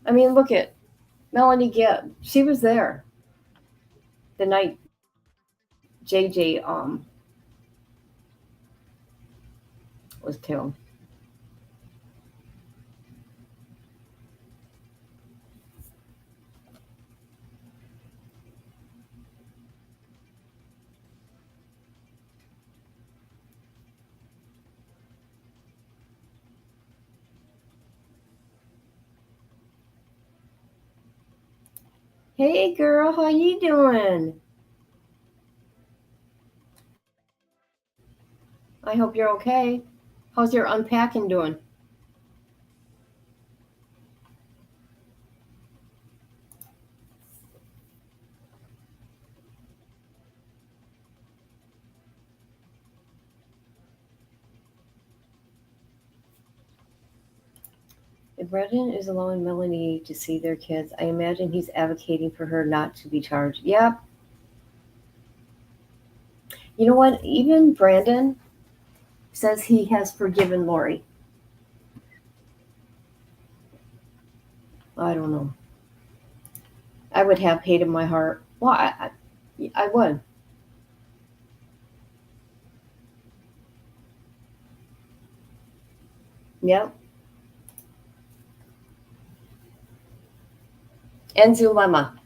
I mean, look at Melanie Gibb. She was there the night JJ was killed. Hey girl, how you doing? I hope you're okay. How's your unpacking doing? If Brendan is allowing Melanie to see their kids, I imagine he's advocating for her not to be charged. Yep. You know what? Even Brandon says he has forgiven Lori. I don't know. I would have hate in my heart. Well, I would. Yep. And Zulema.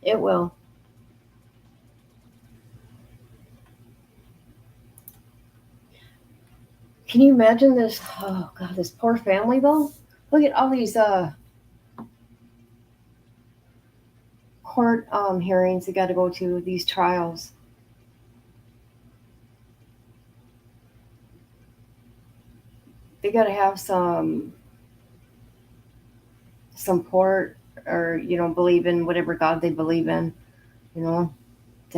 It will. Can you imagine this? Oh God, this poor family though. Look at all these court hearings they got to go to. These trials. They got to have some support, or believe in whatever God they believe in. To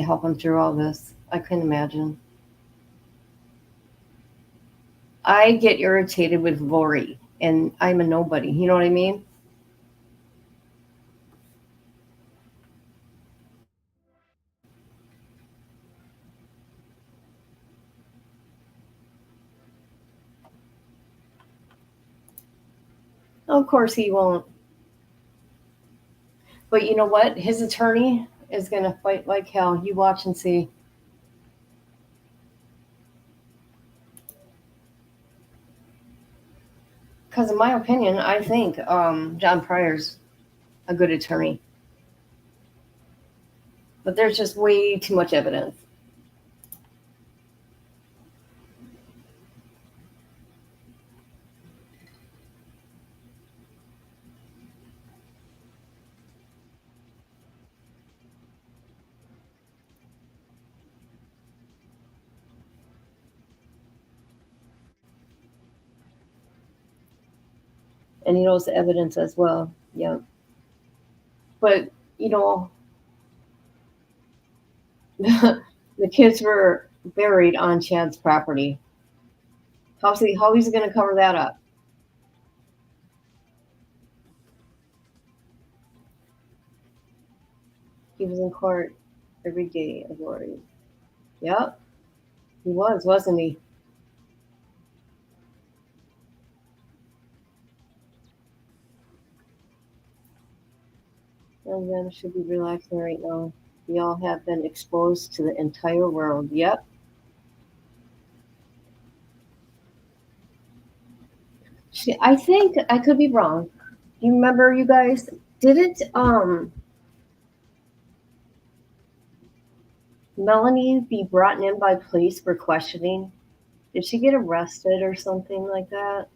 help them through all this. I couldn't imagine. I get irritated with Lori, and I'm a nobody. You know what I mean? Of course he won't. But you know what? His attorney is going to fight like hell. You watch and see. Because in my opinion, I think John Pryor's a good attorney. But there's just way too much evidence. And he knows the evidence as well. Yeah. But, the kids were buried on Chad's property. How he's going to cover that up? He was in court every day of Lori. Yep. He was, wasn't he? Young men should be relaxing right now. We all have been exposed to the entire world. Yep. I think I could be wrong. Do you remember, you guys? Didn't Melanie be brought in by police for questioning Did she get arrested or something like that?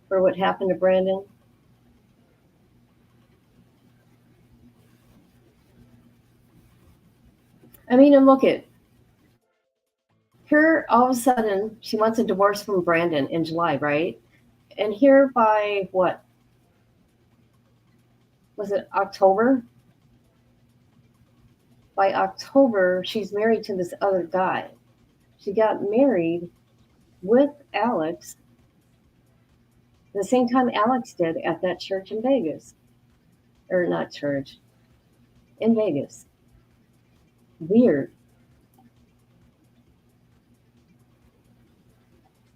For what happened to Brandon? I mean, and look at here, all of a sudden, she wants a divorce from Brandon in July, right? And here by what? Was it October? By October, she's married to this other guy. She got married with Alex the same time Alex did at that church in Vegas. Or not church, in Vegas. Weird.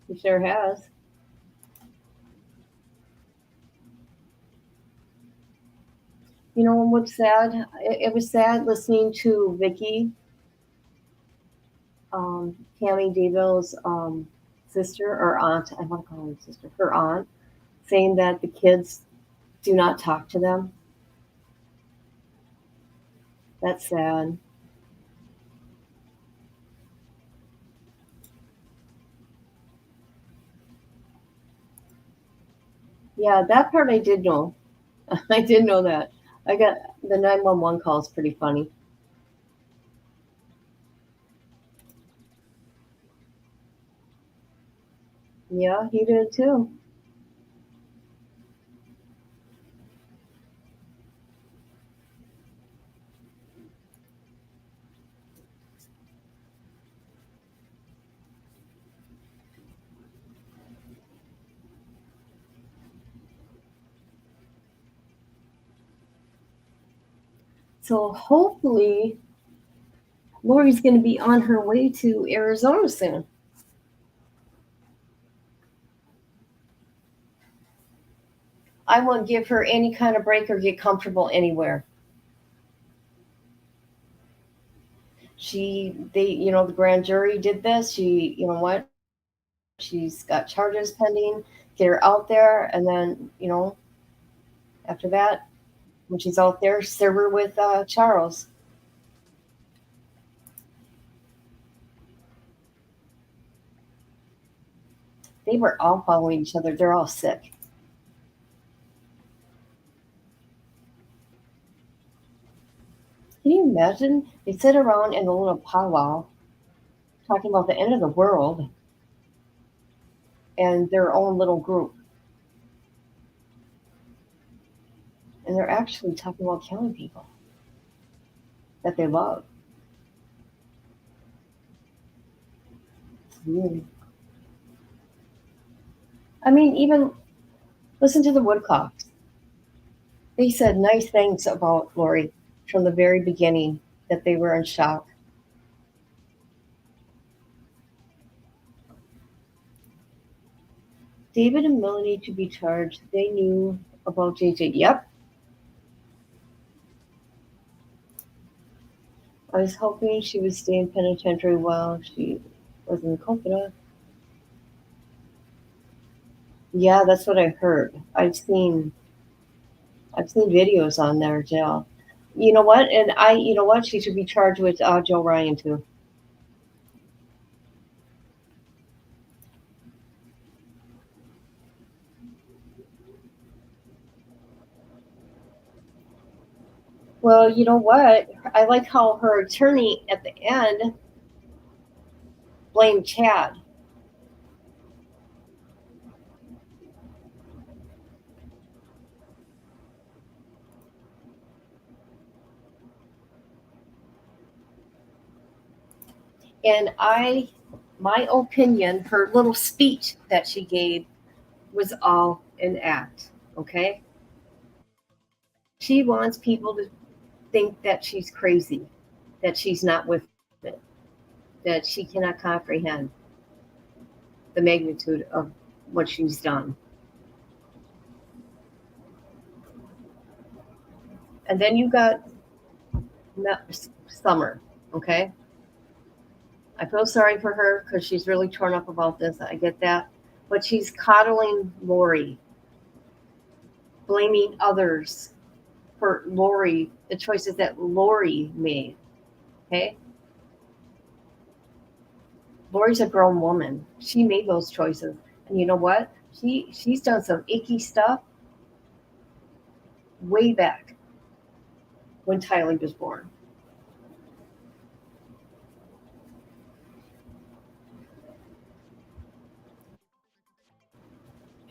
He sure has. You know what's sad? It was sad listening to Vicky, Tammy Deville's sister or aunt. I want to call her sister. Her aunt saying that the kids do not talk to them. That's sad. Yeah, that part I did know. I did know that. I got the 911 call is pretty funny. Yeah, he did too. So hopefully Lori's going to be on her way to Arizona soon. I won't give her any kind of break or get comfortable anywhere. The grand jury did this. You know what? She's got charges pending. Get her out there, and then, after that, when she's out there, serve her with Charles. They were all following each other. They're all sick. Can you imagine? They sit around in a little powwow talking about the end of the world and their own little group. And they're actually talking about killing people that they love. It's weird. I mean, even listen to the Woodcocks. They said nice things about Lori from the very beginning, that they were in shock. David and Melanie to be charged. They knew about JJ. Yep. I was hoping she would stay in penitentiary while she was in Coconut. Yeah, that's what I heard. I've seen videos on their jail. You know what? You know what? She should be charged with Joe Ryan too. Well, you know what? I like how her attorney at the end blamed Chad. And my opinion, her little speech that she gave was all an act, okay? She wants people to think that she's crazy, that she's not with it, that she cannot comprehend the magnitude of what she's done. And then you got Summer, okay? I feel sorry for her because she's really torn up about this. I get that. But she's coddling Lori, blaming others for Lori, the choices that Lori made. Okay? Lori's a grown woman. She made those choices. And you know what? She's done some icky stuff way back when Tylee was born.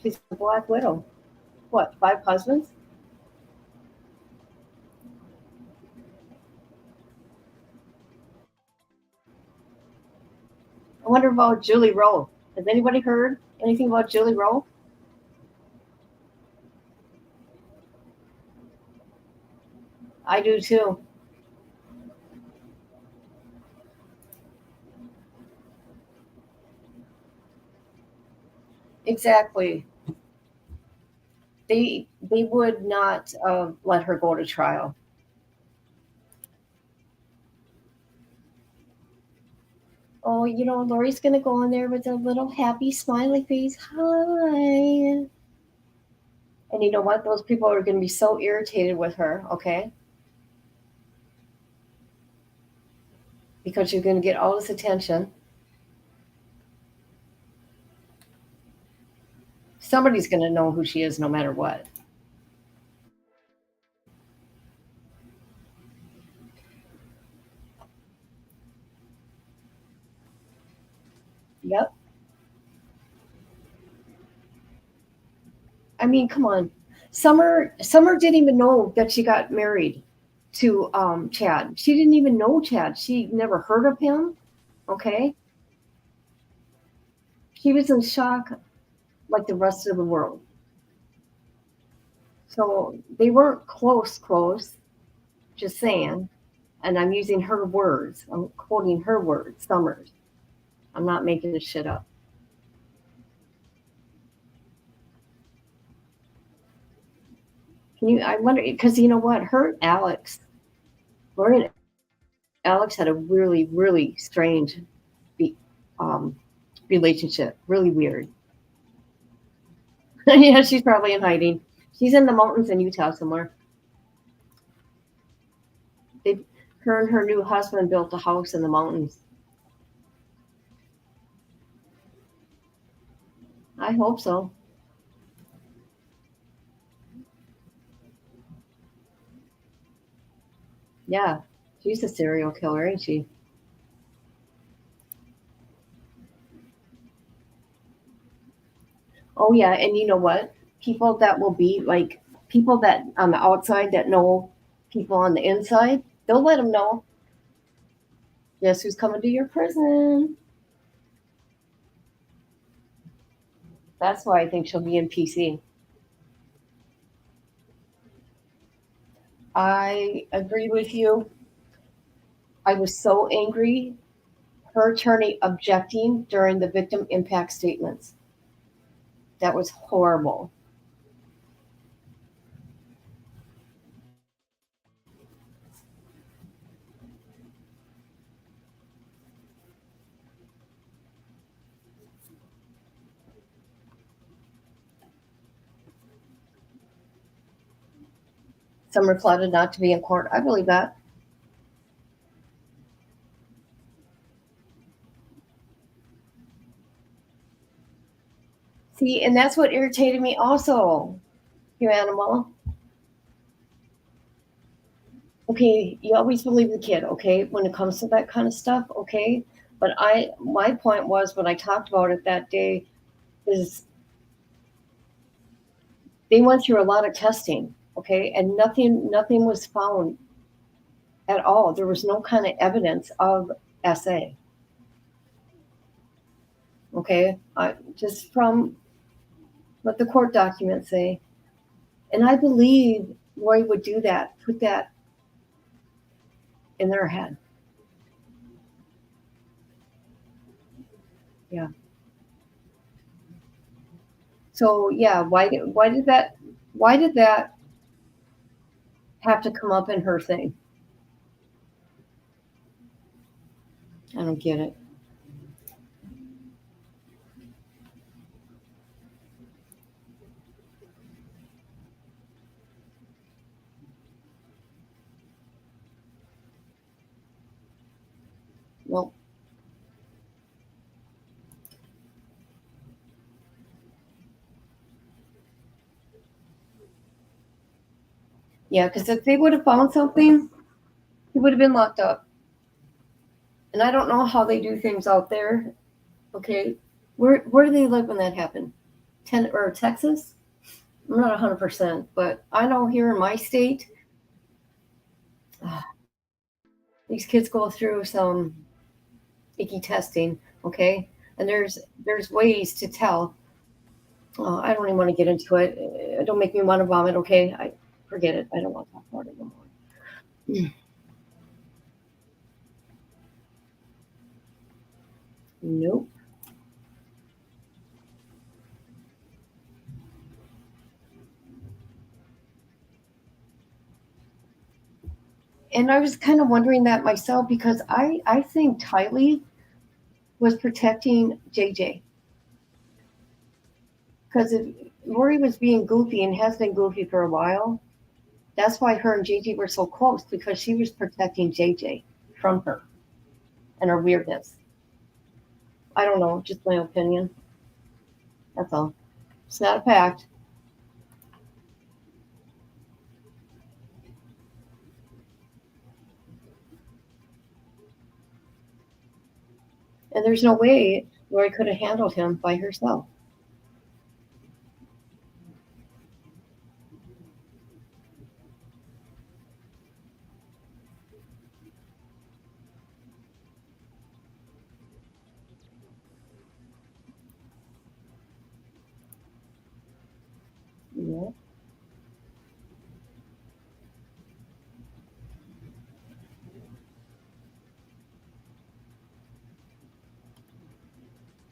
She's a Black Widow. What, 5 husbands? I wonder about Julie Rowe. Has anybody heard anything about Julie Rowe? I do too. Exactly. They would not let her go to trial. Oh, Lori's gonna go in there with a little happy smiley face. Hi. And you know what? Those people are gonna be so irritated with her, okay? Because you're gonna get all this attention. Somebody's gonna know who she is no matter what. Yep. I mean, come on. Summer didn't even know that she got married to Chad. She didn't even know Chad. She never heard of him. Okay. She was in shock like the rest of the world. So they weren't close, just saying. And I'm using her words. I'm quoting her words, Summers. I'm not making this shit up. I wonder, because you know what? Lori and Alex had a really, really strange um, relationship. Really weird. Yeah, she's probably in hiding. She's in the mountains in Utah somewhere. Her and her new husband built a house in the mountains. I hope so. Yeah, she's a serial killer, ain't she? Oh yeah, and you know what? People that will be like people that on the outside that know people on the inside, they'll let them know. Guess who's coming to your prison? That's why I think she'll be in PC. I agree with you. I was so angry. Her attorney objecting during the victim impact statements. That was horrible. Summer plotted not to be in court. I believe that. See, and that's what irritated me also, you animal. Okay, you always believe the kid, okay, when it comes to that kind of stuff, okay? But my point was when I talked about it that day is they went through a lot of testing, okay, and nothing was found at all. There was no kind of evidence of SA. Okay, just from what the court documents say, and I believe Roy would do that, put that in their head. Yeah. So yeah, why did that have to come up in her thing? I don't get it. Well, Yeah, because if they would have found something, he would have been locked up. And I don't know how they do things out there. Okay, where do they live when that happened? Texas? I'm not 100%, but I know here in my state, these kids go through some icky testing. Okay, and there's ways to tell. I don't even want to get into it. Don't make me want to vomit. Okay, I forget it. I don't want to talk about it anymore. Nope. And I was kind of wondering that myself because I think Tylee was protecting JJ. Because if Lori was being goofy and has been goofy for a while, that's why her and JJ were so close, because she was protecting JJ from her and her weirdness. I don't know, just my opinion. That's all. It's not a fact. And there's no way Lori could have handled him by herself. Yeah.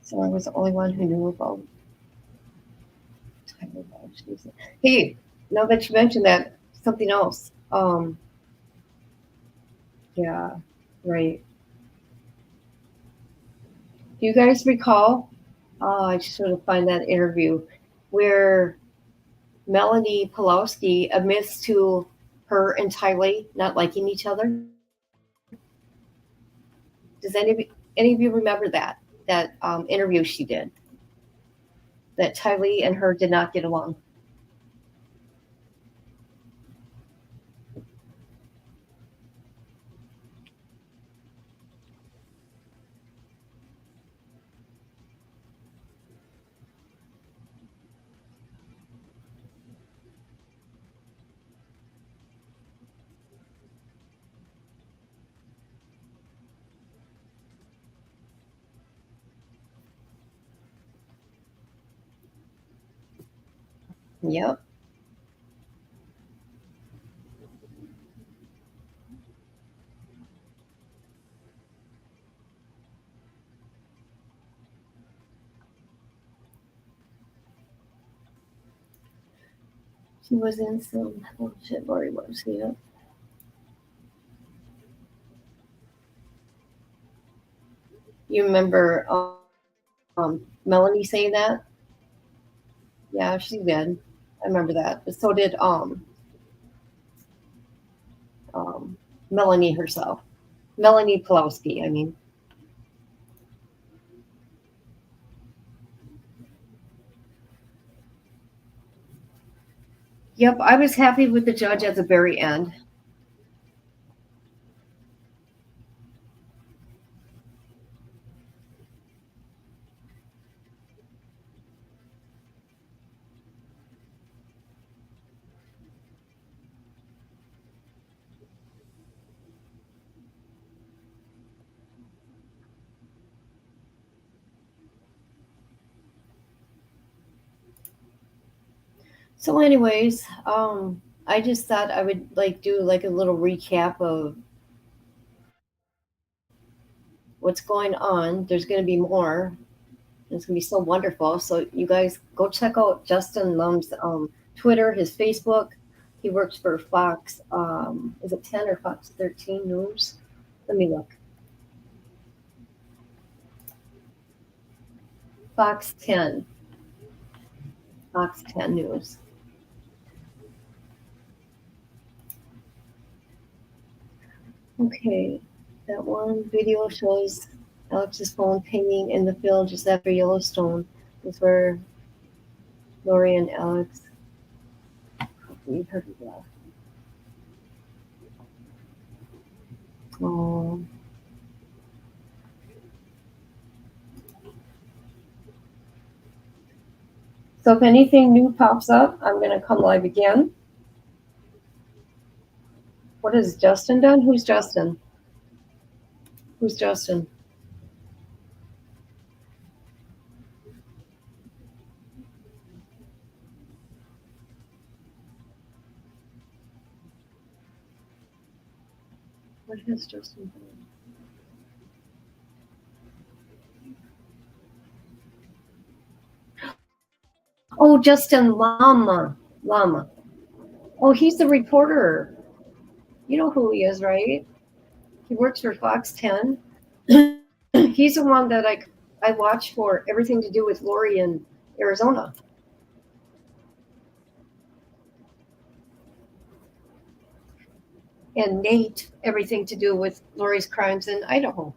So I was the only one who knew about Tyler Vallow'S. Hey, now that you mentioned that, something else. Yeah, right. Do you guys recall? I should have find that interview where Melanie Pulowski admits to her and Tylee not liking each other. Does any of you remember that interview she did? That Tylee and her did not get along. Yep. She was in some bullshit. Lori was, yeah. You remember Melanie saying that? Yeah, she did. I remember that. But so did Melanie herself. Melanie Pulowski, I mean. Yep, I was happy with the judge at the very end. So, anyways, I just thought I would do a little recap of what's going on. There's going to be more. It's going to be so wonderful. So, you guys go check out Justin Lum's Twitter, his Facebook. He works for Fox. Is it 10 or Fox 13 News? Let me look. Fox 10. Fox 10 News. Okay, that one video shows Alex's phone pinging in the field just after Yellowstone. Is where Lori and Alex. We've heard of that. Oh. So if anything new pops up, I'm going to come live again. What has Justin done? Who's Justin? Who's Justin? What has Justin done? Oh, Justin Llama. Oh, he's the reporter. You know who he is, right? He works for Fox 10. He's the one that I watch for everything to do with Lori in Arizona. And Nate, everything to do with Lori's crimes in Idaho.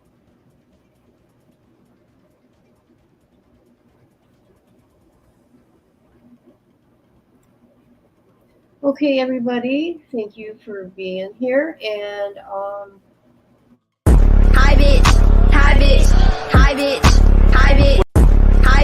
Okay, everybody, thank you for being here. And Hi bitch, hi bitch, hi bitch, hi bitch.